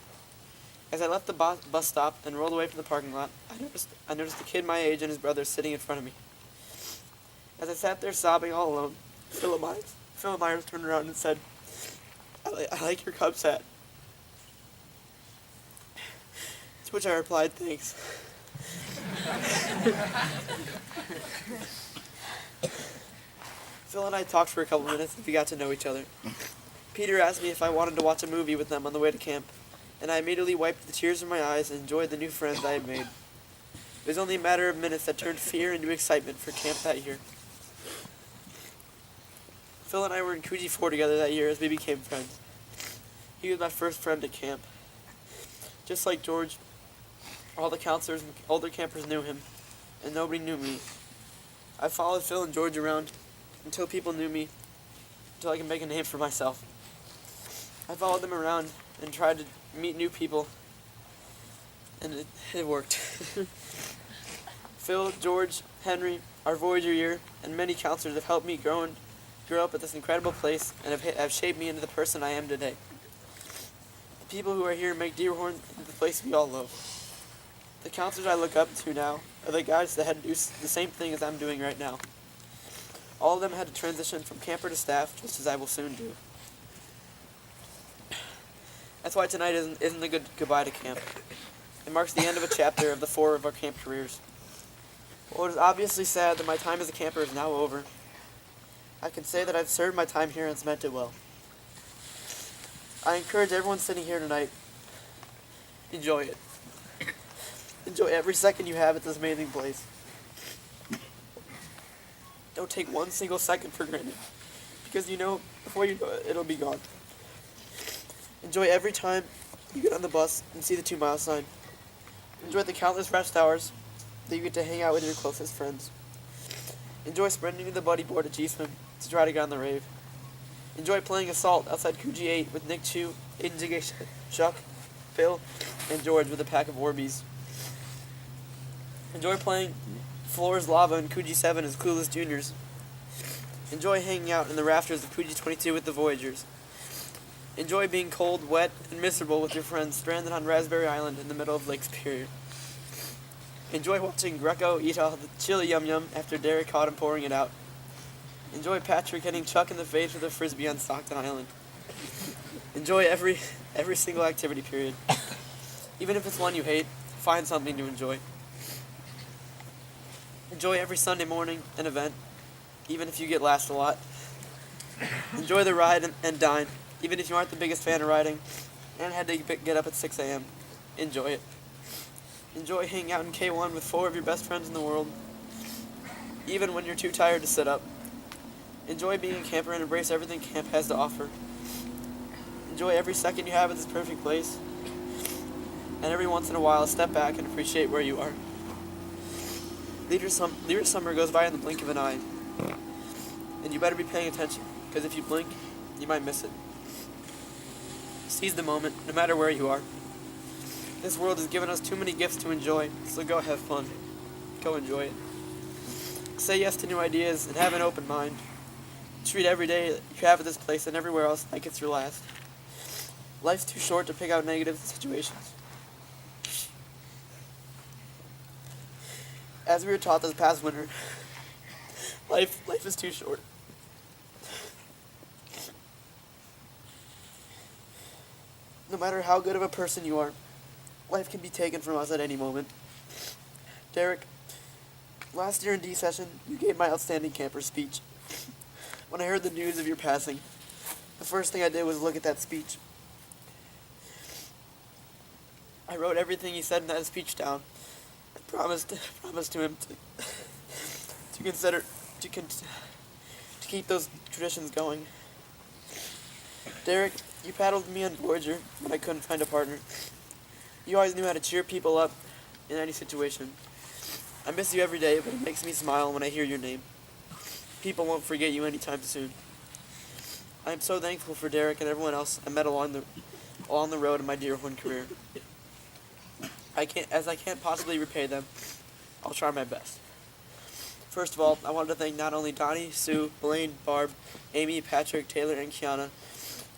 Speaker 7: As I left the bus stop and rolled away from the parking lot, I noticed a kid my age and his brother sitting in front of me. As I sat there sobbing all alone, Philip Myers turned around and said, I like your Cubs hat. To which I replied, thanks. Phil and I talked for a couple minutes and we got to know each other. Peter asked me if I wanted to watch a movie with them on the way to camp, and I immediately wiped the tears from my eyes and enjoyed the new friends I had made. It was only a matter of minutes that turned fear into excitement for camp that year. Phil and I were in Coogee 4 together that year as we became friends. He was my first friend at camp. Just like George, all the counselors and older campers knew him, and nobody knew me. I followed Phil and George around until people knew me until I can make a name for myself. I followed them around and tried to meet new people, and it worked. Phil, George, Henry, our Voyager year, and many counselors have helped me grow up at this incredible place and have shaped me into the person I am today. The people who are here make Deerhorn the place we all love. The counselors I look up to now are the guys that had to do the same thing as I'm doing right now. All of them had to transition from camper to staff, just as I will soon do. That's why tonight isn't a good goodbye to camp. It marks the end of a chapter of the 4 of our camp careers. While it is obviously sad that my time as a camper is now over, I can say that I've served my time here and it's meant it well. I encourage everyone sitting here tonight, enjoy it. Enjoy every second you have at this amazing place. Don't take one single second for granted, because before you know it, it'll be gone. Enjoy every time you get on the bus and see the 2-mile sign. Enjoy the countless rest hours that you get to hang out with your closest friends. Enjoy sprinting to the buddy board at G-Swim to try to get on the rave. Enjoy playing Assault outside Coogee 8 with Nick Chu, Aiden Jiggy, Chuck, Phil, and George with a pack of Orbeez. Enjoy playing Floors Lava in Coogee 7 as Clueless Juniors. Enjoy hanging out in the rafters of Coogee 22 with the Voyagers. Enjoy being cold, wet, and miserable with your friends stranded on Raspberry Island in the middle of Lake Superior. Enjoy watching Greco eat all the chili yum yum after Derek caught him pouring it out. Enjoy Patrick hitting Chuck in the face with a frisbee on Stockton Island. Enjoy every single activity period. Even if it's one you hate, find something to enjoy. Enjoy every Sunday morning and event, even if you get last a lot. Enjoy the ride and dine, even if you aren't the biggest fan of riding and had to get up at 6 a.m. Enjoy it. Enjoy hanging out in K1 with 4 of your best friends in the world, even when you're too tired to sit up. Enjoy being a camper and embrace everything camp has to offer. Enjoy every second you have at this perfect place, and every once in a while step back and appreciate where you are. Leader summer goes by in the blink of an eye, and you better be paying attention, because if you blink, you might miss it. Seize the moment, no matter where you are. This world has given us too many gifts to enjoy, so go have fun. Go enjoy it. Say yes to new ideas and have an open mind. Treat every day that you have at this place and everywhere else like it's your last. Life's too short to pick out negative situations. As we were taught this past winter, life is too short. No matter how good of a person you are, life can be taken from us at any moment. Derek, last year in D session, you gave my outstanding camper speech. When I heard the news of your passing, the first thing I did was look at that speech. I wrote everything he said in that speech down. I promised to him to keep those traditions going. Derek, you paddled me on Voyager when I couldn't find a partner. You always knew how to cheer people up in any situation. I miss you every day, but it makes me smile when I hear your name. People won't forget you anytime soon. I am so thankful for Derek and everyone else I met along the road in my Deerhorn career. I can't possibly repay them, I'll try my best. First of all, I wanted to thank not only Donnie, Sue, Blaine, Barb, Amy, Patrick, Taylor, and Kiana,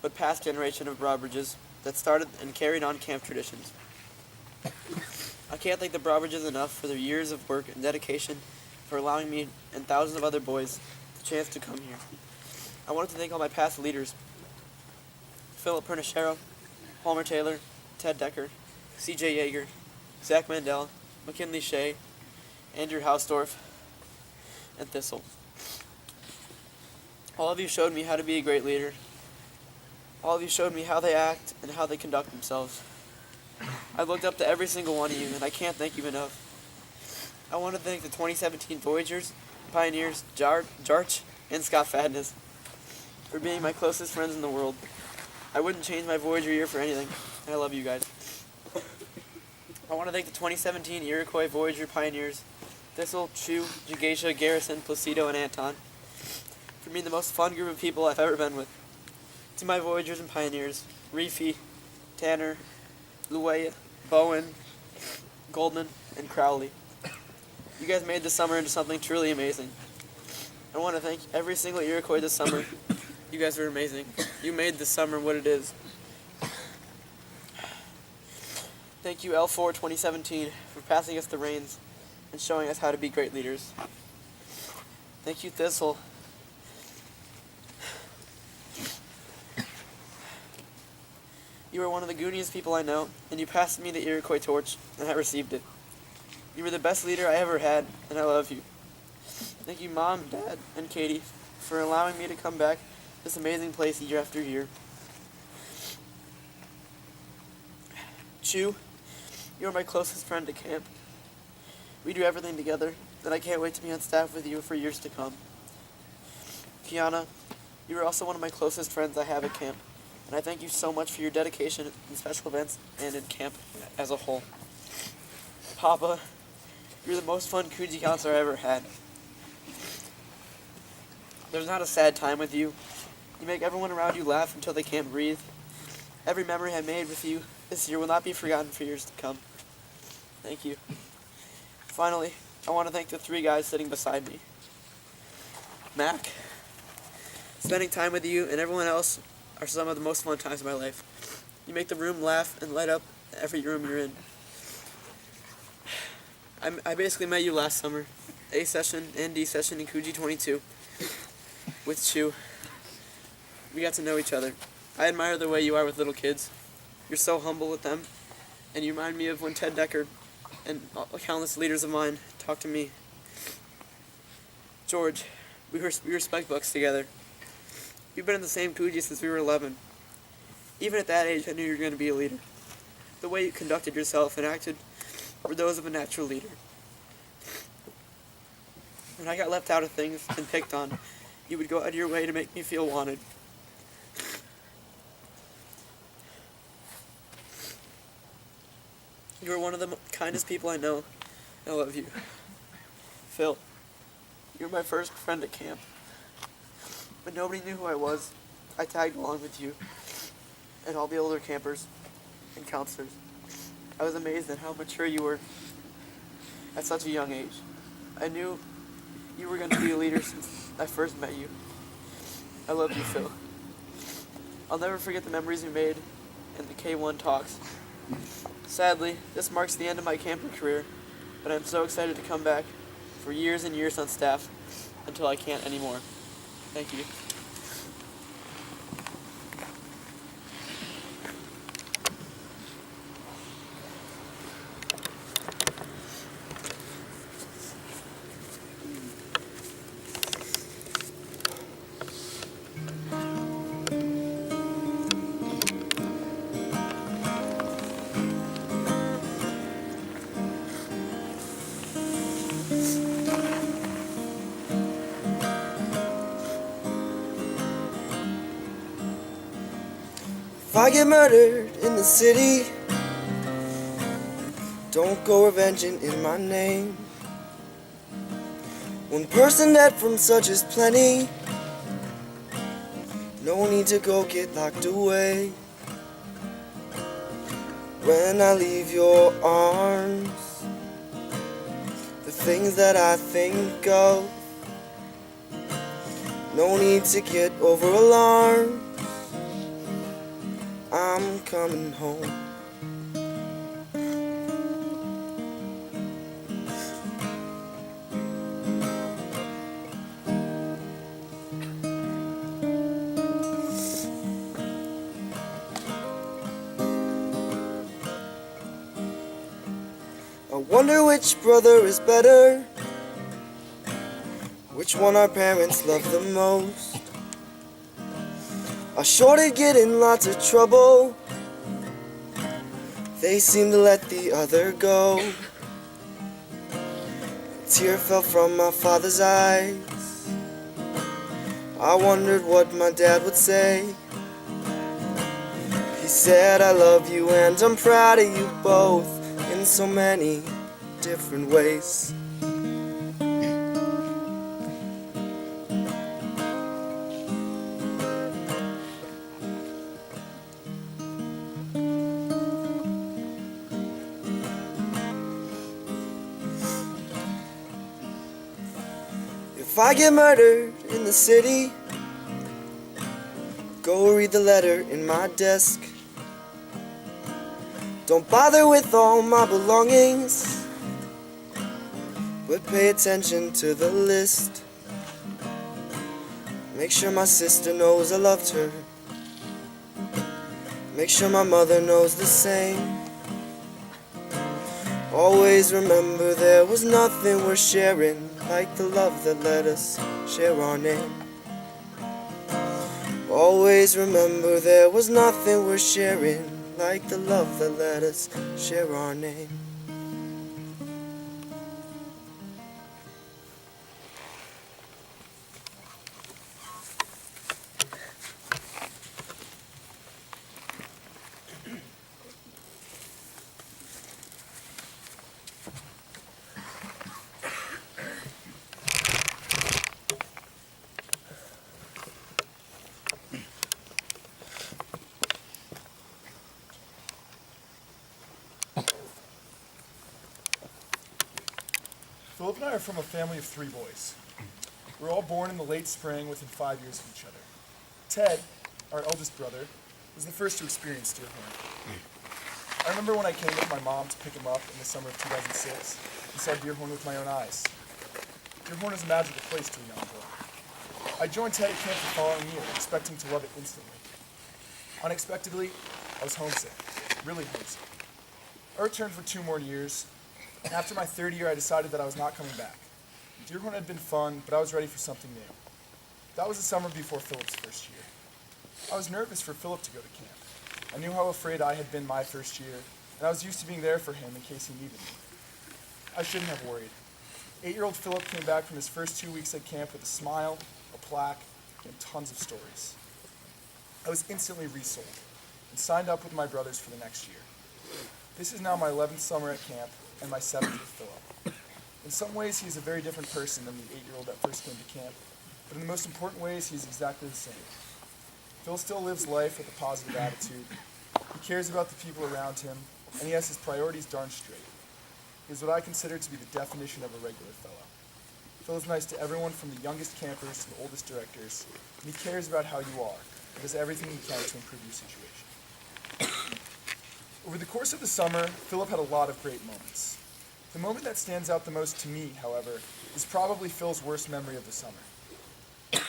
Speaker 7: but past generation of Brobridges that started and carried on camp traditions. I can't thank the Brobridges enough for their years of work and dedication for allowing me and thousands of other boys the chance to come here. I wanted to thank all my past leaders, Philip Pernichero, Palmer Taylor, Ted Decker, C.J. Yeager, Zach Mandel, McKinley Shea, Andrew Hausdorff, and Thistle. All of you showed me how to be a great leader. All of you showed me how they act and how they conduct themselves. I looked up to every single one of you, and I can't thank you enough. I want to thank the 2017 Voyagers, Pioneers, Jarch, and Scott Fadness for being my closest friends in the world. I wouldn't change my Voyager year for anything, and I love you guys. I want to thank the 2017 Iroquois Voyager Pioneers, Thistle, Chu, Jugacia, Garrison, Placido, and Anton, for being the most fun group of people I've ever been with. To my Voyagers and Pioneers, Reefy, Tanner, Luea, Bowen, Goldman, and Crowley. You guys made the summer into something truly amazing. I want to thank every single Iroquois this summer. You guys were amazing. You made this summer what it is. Thank you, L4 2017, for passing us the reins and showing us how to be great leaders. Thank you, Thistle. You are one of the gooniest people I know, and you passed me the Iroquois torch, and I received it. You were the best leader I ever had, and I love you. Thank you, Mom, Dad, and Katie, for allowing me to come back to this amazing place year after year. Chu, you are my closest friend at camp. We do everything together, and I can't wait to be on staff with you for years to come. Kiana, you are also one of my closest friends I have at camp, and I thank you so much for your dedication in special events and in camp as a whole. Papa, you're the most fun Coogee counselor I ever had. There's not a sad time with you. You make everyone around you laugh until they can't breathe. Every memory I made with you this year will not be forgotten for years to come. Thank you. Finally, I want to thank the three guys sitting beside me. Mac, spending time with you and everyone else are some of the most fun times of my life. You make the room laugh and light up every room you're in. I basically met you last summer, A session and D session in Coogee 22 with Chu. We got to know each other. I admire the way you are with little kids. You're so humble with them, and you remind me of when Ted Decker and countless leaders of mine talked to me. George, we were spike bucks together. We've been in the same Coogee since we were 11. Even at that age, I knew you were going to be a leader. The way you conducted yourself and acted were those of a natural leader. When I got left out of things and picked on, you would go out of your way to make me feel wanted. You are one of the kindest people I know, and I love you. Phil, you're my first friend at camp. When nobody knew who I was, I tagged along with you and all the older campers and counselors. I was amazed at how mature you were at such a young age. I knew you were going to be a leader since I first met you. I love you, Phil. I'll never forget the memories we made in the K1 talks. Sadly, this marks the end of my camper career, but I'm so excited to come back for years and years on staff until I can't anymore. Thank you.
Speaker 8: If I get murdered in the city, don't go revenging in my name. One person dead from such is plenty. No need to go get locked away. When I leave your arms, the things that I think of, no need to get over alarmed. I'm coming home. I wonder which brother is better, which one our parents love the most. I sure did get in lots of trouble. They seem to let the other go. A tear fell from my father's eyes. I wondered what my dad would say. He said, I love you and I'm proud of you both in so many different ways. If I get murdered in the city, go read the letter in my desk. Don't bother with all my belongings, but pay attention to the list. Make sure my sister knows I loved her. Make sure my mother knows the same. Always remember there was nothing worth sharing like the love that let us share our name. Always remember there was nothing worth sharing like the love that let us share our name.
Speaker 9: Philip and I are from a family of 3 boys. We were all born in the late spring within 5 years of each other. Ted, our eldest brother, was the first to experience deer horn. I remember when I came with my mom to pick him up in the summer of 2006 and saw deer horn with my own eyes. Deer horn is a magical place to a young boy. I joined Ted at camp the following year, expecting to love it instantly. Unexpectedly, I was homesick, really homesick. I returned for 2 more years, and after my 3rd year, I decided that I was not coming back. Deer horn had been fun, but I was ready for something new. That was the summer before Philip's first year. I was nervous for Philip to go to camp. I knew how afraid I had been my first year, and I was used to being there for him in case he needed me. I shouldn't have worried. 8-year-old Philip came back from his first 2 weeks at camp with a smile, a plaque, and tons of stories. I was instantly resold and signed up with my brothers for the next year. This is now my 11th summer at camp and my 7th with Philip. In some ways, he's a very different person than the 8-year-old that first came to camp, but in the most important ways, he's exactly the same. Phil still lives life with a positive attitude. He cares about the people around him, and he has his priorities darn straight. He is what I consider to be the definition of a regular fellow. Phil is nice to everyone from the youngest campers to the oldest directors, and he cares about how you are and does everything he can to improve your situation. Over the course of the summer, Philip had a lot of great moments. The moment that stands out the most to me, however, is probably Phil's worst memory of the summer.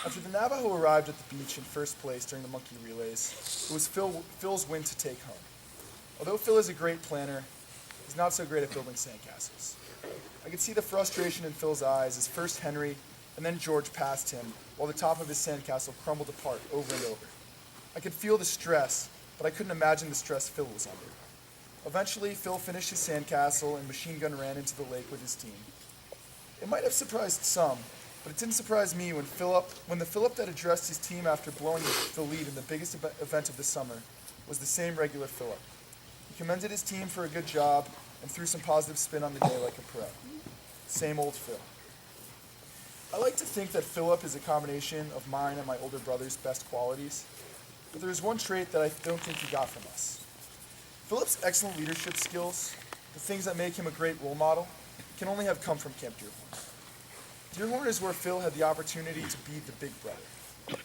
Speaker 9: After the Navajo arrived at the beach in first place during the monkey relays, it was Phil's win to take home. Although Phil is a great planner, he's not so great at building sandcastles. I could see the frustration in Phil's eyes as first Henry and then George passed him while the top of his sandcastle crumbled apart over and over. I could feel the stress, but I couldn't imagine the stress Phil was under. Eventually, Phil finished his sandcastle and machine gun ran into the lake with his team. It might have surprised some, but it didn't surprise me when the Philip that addressed his team after blowing the lead in the biggest event of the summer was the same regular Philip. He commended his team for a good job and threw some positive spin on the day like a pro. Same old Phil. I like to think that Philip is a combination of mine and my older brother's best qualities, but there is one trait that I don't think he got from us. Philip's excellent leadership skills, the things that make him a great role model, can only have come from Camp Deerhorn. Deerhorn is where Phil had the opportunity to be the big brother.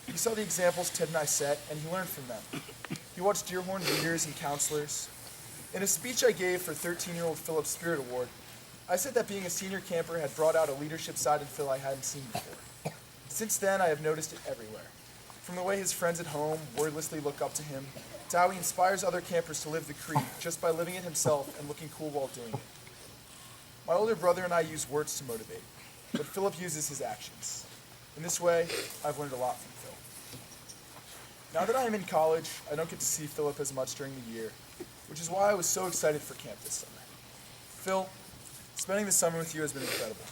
Speaker 9: He saw the examples Ted and I set, and he learned from them. He watched Deerhorn leaders and counselors. In a speech I gave for 13-year-old Philip's Spirit Award, I said that being a senior camper had brought out a leadership side in Phil I hadn't seen before. Since then, I have noticed it everywhere. From the way his friends at home wordlessly look up to him, to how he inspires other campers to live the creed just by living it himself and looking cool while doing it. My older brother and I use words to motivate, but Philip uses his actions. In this way, I've learned a lot from Phil. Now that I am in college, I don't get to see Philip as much during the year, which is why I was so excited for camp this summer. Phil, spending the summer with you has been incredible.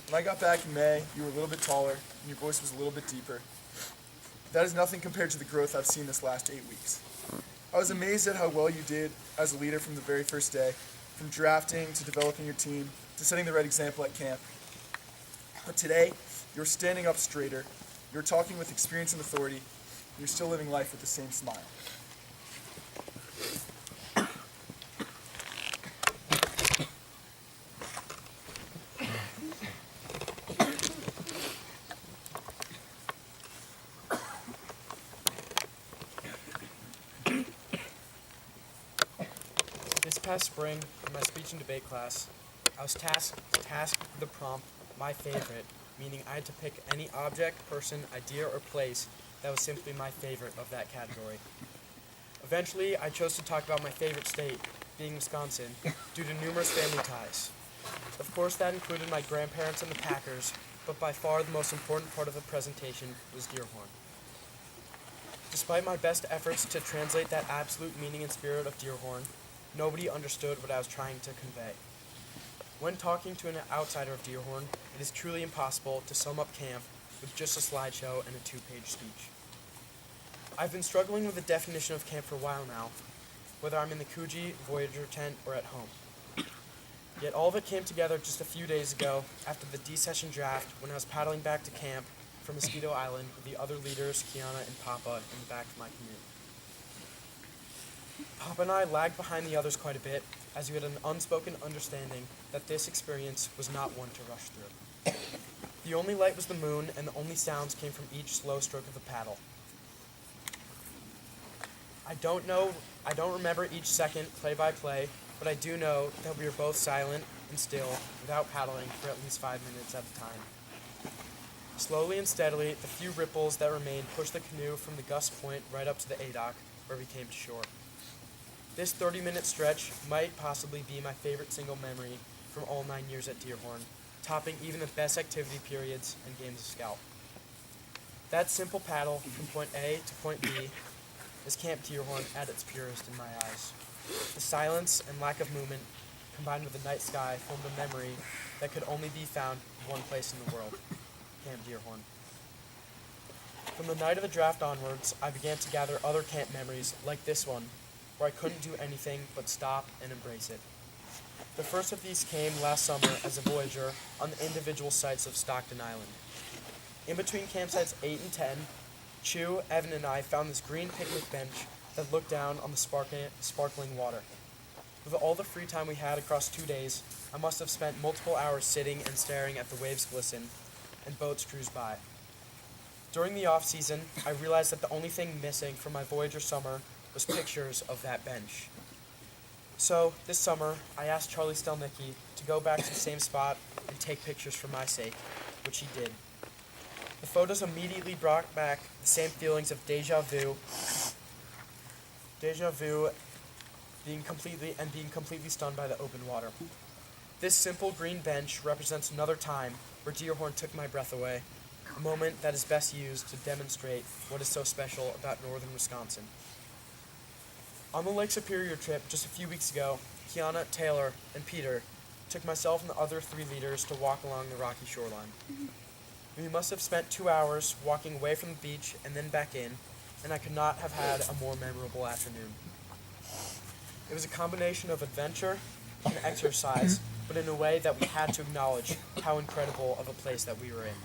Speaker 9: When I got back in May, you were a little bit taller, and your voice was a little bit deeper. That is nothing compared to the growth I've seen this last 8 weeks. I was amazed at how well you did as a leader from the very first day, from drafting to developing your team to setting the right example at camp. But today, you're standing up straighter, you're talking with experience and authority, and you're still living life with the same smile.
Speaker 3: past spring, in my speech and debate class, I was tasked with the prompt, my favorite, meaning I had to pick any object, person, idea, or place that was simply my favorite of that category. Eventually, I chose to talk about my favorite state, being Wisconsin, due to numerous family ties. Of course, that included my grandparents and the Packers, but by far the most important part of the presentation was Deerhorn. Despite my best efforts to translate that absolute meaning and spirit of Deerhorn, nobody understood what I was trying to convey. When talking to an outsider of Deerhorn, it is truly impossible to sum up camp with just a slideshow and a 2-page speech. I've been struggling with the definition of camp for a while now, whether I'm in the Coogee, Voyager tent, or at home. Yet all of it came together just a few days ago after the D-session draft when I was paddling back to camp from Mosquito Island with the other leaders, Kiana and Papa, in the back of my canoe. Papa and I lagged behind the others quite a bit, as we had an unspoken understanding that this experience was not one to rush through. The only light was the moon, and the only sounds came from each slow stroke of the paddle. I don't remember each second play by play, but I do know that we were both silent and still, without paddling, for at least 5 minutes at a time. Slowly and steadily, the few ripples that remained pushed the canoe from the gust point right up to the A-dock, where we came to shore. This 30-minute stretch might possibly be my favorite single memory from all 9 years at Deerhorn, topping even the best activity periods and games of Scout. That simple paddle from point A to point B is Camp Deerhorn at its purest in my eyes. The silence and lack of movement, combined with the night sky, formed a memory that could only be found in one place in the world, Camp Deerhorn. From the night of the draft onwards, I began to gather other camp memories like this one, where I couldn't do anything but stop and embrace it. The first of these came last summer as a Voyager on the individual sites of Stockton Island. In between campsites 8 and 10, Chu, Evan, and I found this green picnic bench that looked down on the sparkling water. With all the free time we had across 2 days, I must have spent multiple hours sitting and staring at the waves glisten and boats cruise by. During the off-season, I realized that the only thing missing from my Voyager summer was pictures of that bench. So, this summer, I asked Charlie Stelnicki to go back to the same spot and take pictures for my sake, which he did. The photos immediately brought back the same feelings of deja vu, being completely stunned by the open water. This simple green bench represents another time where Deerhorn took my breath away, a moment that is best used to demonstrate what is so special about northern Wisconsin. On the Lake Superior trip just a few weeks ago, Kiana, Taylor, and Peter took myself and the other 3 leaders to walk along the rocky shoreline. We must have spent 2 hours walking away from the beach and then back in, and I could not have had a more memorable afternoon. It was a combination of adventure and exercise, but in a way that we had to acknowledge how incredible of a place that we were in.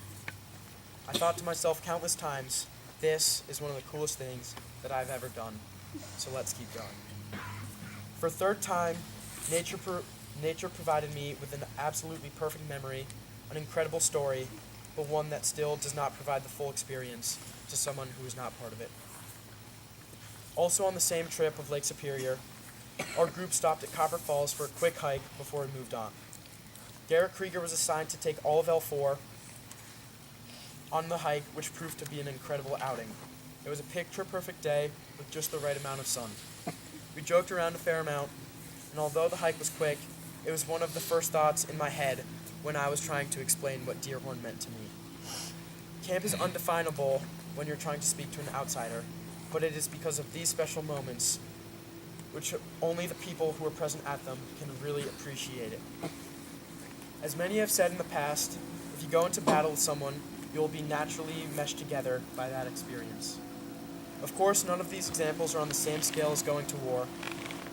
Speaker 3: I thought to myself countless times, this is one of the coolest things that I've ever done, so let's keep going. For a third time, nature provided me with an absolutely perfect memory, an incredible story, but one that still does not provide the full experience to someone who is not part of it. Also on the same trip of Lake Superior, our group stopped at Copper Falls for a quick hike before we moved on. Garrett Krieger was assigned to take all of L4 on the hike, which proved to be an incredible outing. It was a picture-perfect day with just the right amount of sun. We joked around a fair amount, and although the hike was quick, it was one of the first thoughts in my head when I was trying to explain what Deerhorn meant to me. Camp is undefinable when you're trying to speak to an outsider, but it is because of these special moments which only the people who are present at them can really appreciate it. As many have said in the past, if you go into battle with someone, you will be naturally meshed together by that experience. Of course, none of these examples are on the same scale as going to war,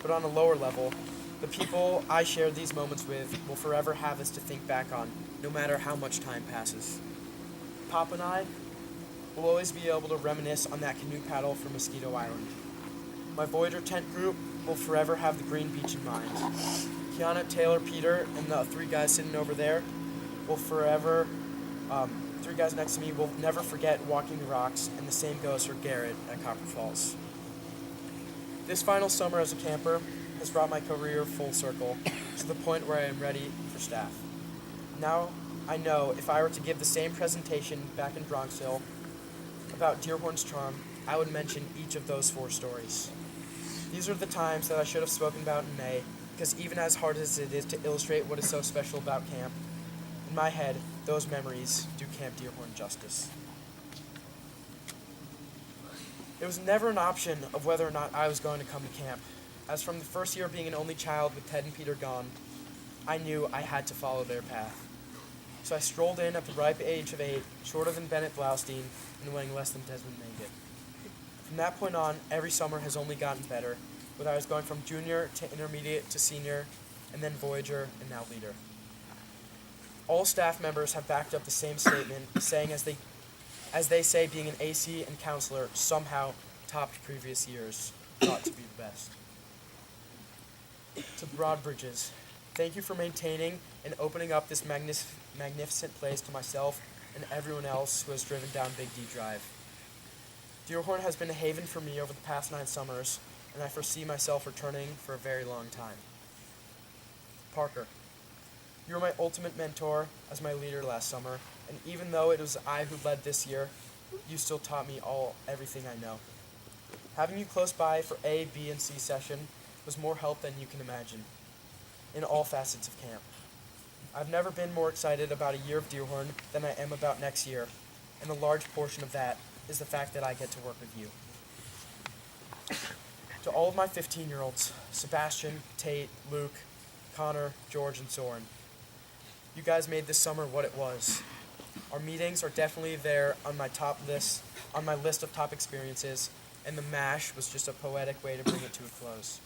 Speaker 3: but on a lower level, the people I shared these moments with will forever have us to think back on, no matter how much time passes. Pop and I will always be able to reminisce on that canoe paddle from Mosquito Island. My Voyager tent group will forever have the green beach in mind. Kiana, Taylor, Peter, and the 3 guys sitting over there will forever, 3 guys next to me will never forget walking the rocks, and the same goes for Garrett at Copper Falls. This final summer as a camper has brought my career full circle to the point where I am ready for staff. Now I know if I were to give the same presentation back in Bronxville about Deerhorn's charm, I would mention each of those 4 stories. These are the times that I should have spoken about in May, because even as hard as it is to illustrate what is so special about camp, in my head, those memories do Camp Deerhorn justice. It was never an option of whether or not I was going to come to camp, as from the first year being an only child with Ted and Peter gone, I knew I had to follow their path. So I strolled in at the ripe age of 8, shorter than Bennett Blaustein, and weighing less than Desmond Mangett. From that point on, every summer has only gotten better, whether I was going from junior to intermediate to senior, and then Voyager, and now leader. All staff members have backed up the same statement, saying as they say being an AC and counselor somehow topped previous years, thought to be the best. To Broadbridges, thank you for maintaining and opening up this magnificent place to myself and everyone else who has driven down Big D Drive. Deerhorn has been a haven for me over the past 9 summers, and I foresee myself returning for a very long time. Parker, you were my ultimate mentor as my leader last summer, and even though it was I who led this year, you still taught me everything I know. Having you close by for A, B, and C session was more help than you can imagine, in all facets of camp. I've never been more excited about a year of Deerhorn than I am about next year, and a large portion of that is the fact that I get to work with you. To all of my 15-year-olds, Sebastian, Tate, Luke, Connor, George, and Soren, you guys made this summer what it was. Our meetings are definitely there on my list of top experiences, and the MASH was just a poetic way to bring it to a close.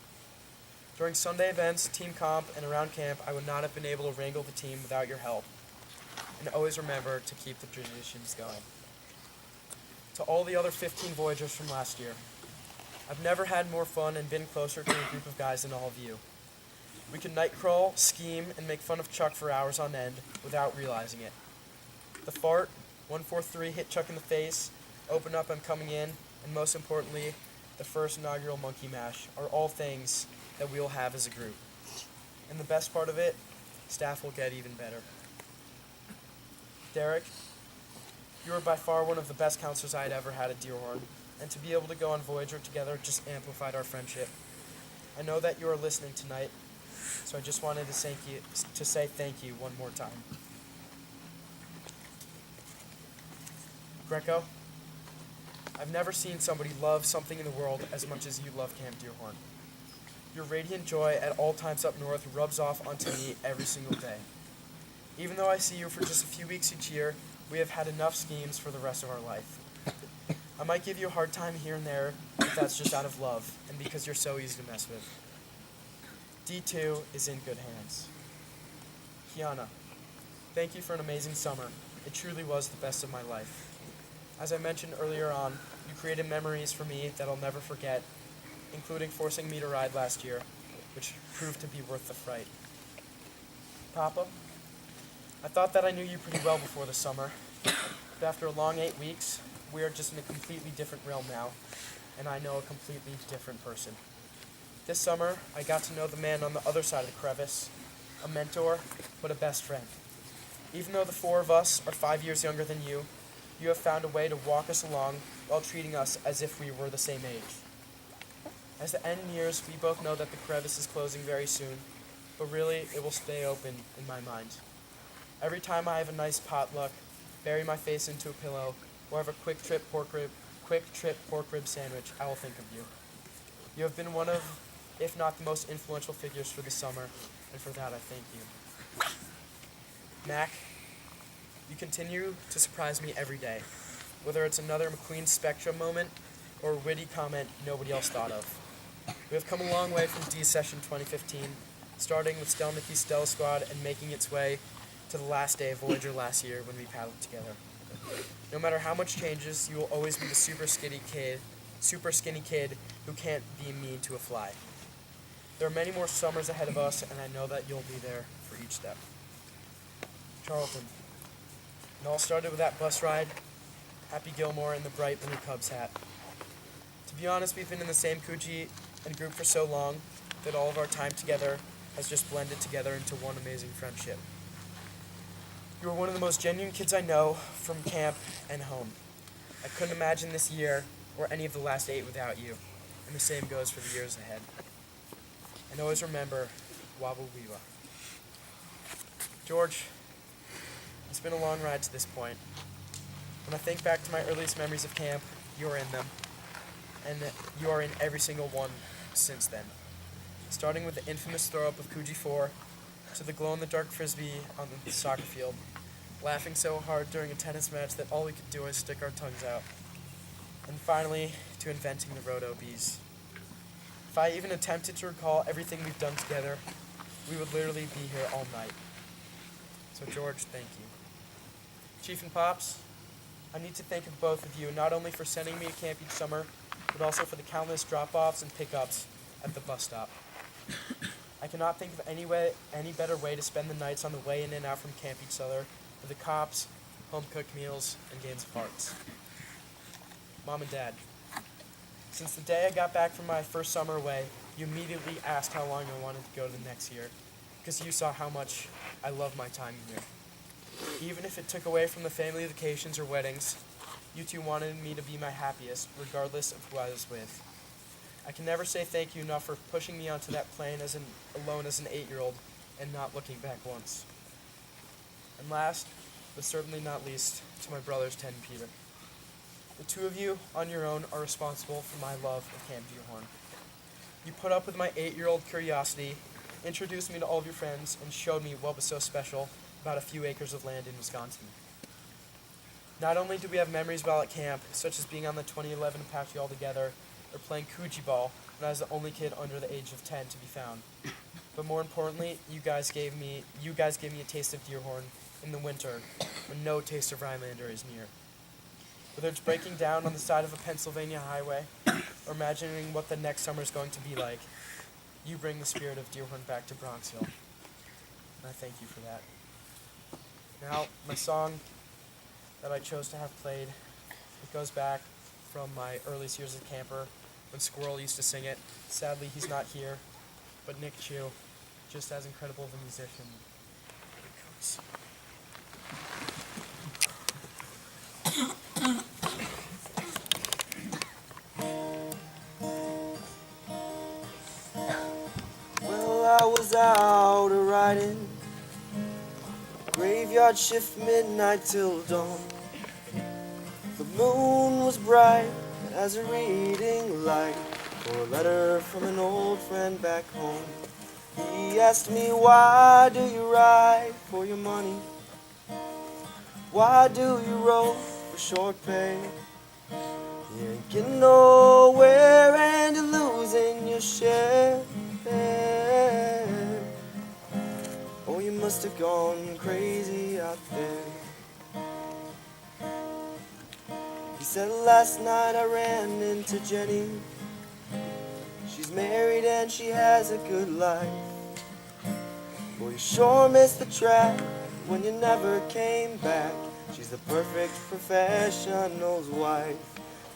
Speaker 3: During Sunday events, team comp, and around camp, I would not have been able to wrangle the team without your help. And always remember to keep the traditions going. To all the other 15 Voyagers from last year, I've never had more fun and been closer to a group of guys than all of you. We could night crawl, scheme, and make fun of Chuck for hours on end without realizing it. The fart, 143 hit Chuck in the face, open up I'm coming in, and most importantly, the first inaugural monkey mash are all things that we'll have as a group. And the best part of it, staff will get even better. Derek, you are by far one of the best counselors I had ever had at Deerhorn, and to be able to go on Voyager together just amplified our friendship. I know that you are listening tonight, so I just wanted to say thank you one more time. Greco, I've never seen somebody love something in the world as much as you love Camp Deerhorn. Your radiant joy at all times up north rubs off onto me every single day. Even though I see you for just a few weeks each year, we have had enough schemes for the rest of our life. I might give you a hard time here and there, but that's just out of love, and because you're so easy to mess with. D2 is in good hands. Kiana, thank you for an amazing summer. It truly was the best of my life. As I mentioned earlier on, you created memories for me that I'll never forget, including forcing me to ride last year, which proved to be worth the fright. Papa, I thought that I knew you pretty well before the summer, but after a long 8 weeks, we are just in a completely different realm now, and I know a completely different person. This summer, I got to know the man on the other side of the crevice, a mentor, but a best friend. Even though the 4 of us are 5 years younger than you, you have found a way to walk us along while treating us as if we were the same age. As the end nears, we both know that the crevice is closing very soon, but really, it will stay open in my mind. Every time I have a nice potluck, bury my face into a pillow, or have a quick trip pork rib sandwich, I will think of you. You have been one of, if not the most influential figures for the summer, and for that I thank you. Mac, you continue to surprise me every day, whether it's another McQueen Spectrum moment or a witty comment nobody else thought of. We have come a long way from D Session 2015, starting with Stelnicky's Stella Squad and making its way to the last day of Voyager last year when we paddled together. No matter how much changes, you will always be the super skinny kid who can't be mean to a fly. There are many more summers ahead of us, and I know that you'll be there for each step. Charlton. It all started with that bus ride, Happy Gilmore, and the bright blue Cubs hat. To be honest, we've been in the same Coogee and group for so long that all of our time together has just blended together into one amazing friendship. You are one of the most genuine kids I know from camp and home. I couldn't imagine this year or any of the last 8 without you, and the same goes for the years ahead. And always remember, Wabba Weewa. George, it's been a long ride to this point. When I think back to my earliest memories of camp, you are in them, and you are in every single one since then. Starting with the infamous throw-up of Coogee 4, to the glow-in-the-dark frisbee on the soccer field, laughing so hard during a tennis match that all we could do was stick our tongues out, and finally, to inventing the roto bees. If I even attempted to recall everything we've done together, we would literally be here all night. So George, thank you. Chief and Pops, I need to thank the both of you, not only for sending me to camp each summer, but also for the countless drop-offs and pickups at the bus stop. I cannot think of any better way to spend the nights on the way in and out from camp each other with the cops, home-cooked meals, and games of hearts. Mom and Dad, since the day I got back from my first summer away, you immediately asked how long I wanted to go to the next year, because you saw how much I love my time here. Even if it took away from the family vacations or weddings, you two wanted me to be my happiest, regardless of who I was with. I can never say thank you enough for pushing me onto that plane alone as an 8-year-old and not looking back once. And last, but certainly not least, to my brothers Ted and Peter. The two of you, on your own, are responsible for my love of Camp Deerhorn. You put up with my 8-year-old curiosity, introduced me to all of your friends, and showed me what was so special about a few acres of land in Wisconsin. Not only do we have memories while at camp, such as being on the 2011 Apache all together, or playing Coogee ball when I was the only kid under the age of 10 to be found, but more importantly, you guys gave me a taste of Deerhorn in the winter when no taste of Rhinelander is near. Whether it's breaking down on the side of a Pennsylvania highway or imagining what the next summer is going to be like, you bring the spirit of Deerhorn back to Bronxville. And I thank you for that. Now, my song that I chose to have played, it goes back from my earliest years as a camper when Squirrel used to sing it. Sadly, he's not here, but Nick Chu, just as incredible of a musician. Here it comes.
Speaker 8: Well, I was out a-riding, graveyard shift midnight till dawn. The moon was bright as a reading light for a letter from an old friend back home. He asked me, why do you ride for your money? Why do you roll for short pay? You ain't getting nowhere and you're losing your share. Oh, you must have gone crazy out there. He said, last night I ran into Jenny. She's married and she has a good life. Boy, you sure missed the track when you never came back. She's the perfect professional's wife.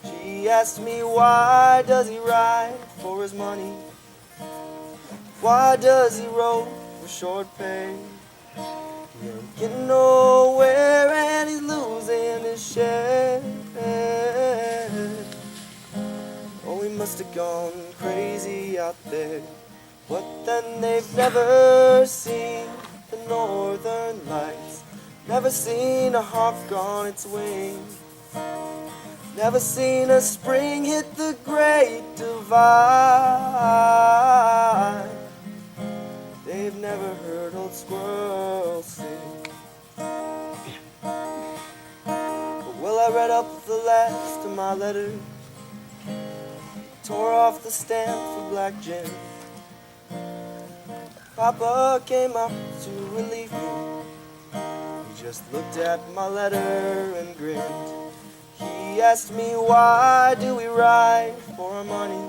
Speaker 8: She asked me, why does he ride for his money? Why does he roll for short pay? He ain't getting nowhere and he's losing his share. Oh, he must have gone crazy out there. But then they've never seen the northern lights, never seen a hawk on its wing, never seen a spring hit the great divide. They've never heard old squirrels sing. But well, I read up the last of my letter, tore off the stamp for Black Jim. Papa came up to relieve me. He just looked at my letter and grinned. He asked me, why do we ride for our money?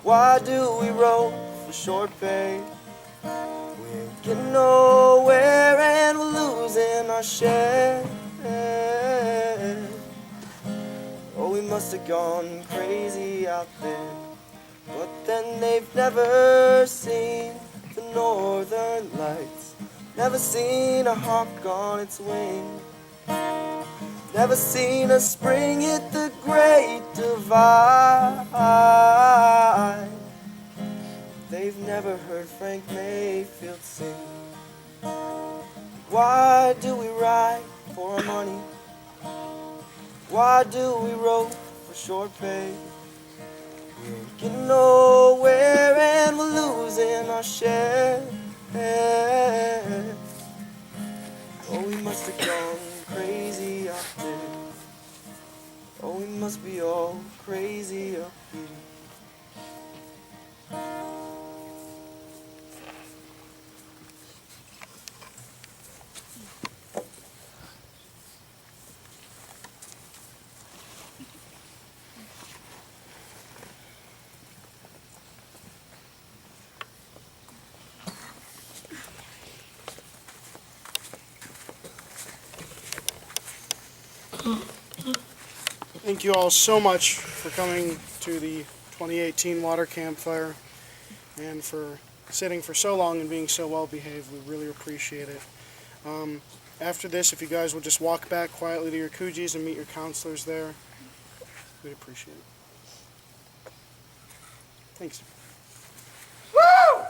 Speaker 8: Why do we roll for short pay? We ain't getting nowhere and we're losing our share. Oh, we must have gone crazy out there. but then they've never seen the northern lights, never seen a hawk on its wing, never seen a spring hit the great divide. They've never heard Frank Mayfield sing. Why do we ride for our money? Why do we row for short pay? We ain't getting nowhere and we're losing our share. Oh, we must have gone crazy up there. Oh, we must be all crazy up here.
Speaker 1: Thank you all so much for coming to the 2018 Water Campfire and for sitting for so long and being so well behaved. We really appreciate it. After this, if you guys would just walk back quietly to your koojies and meet your counselors there, we'd appreciate it. Thanks. Woo!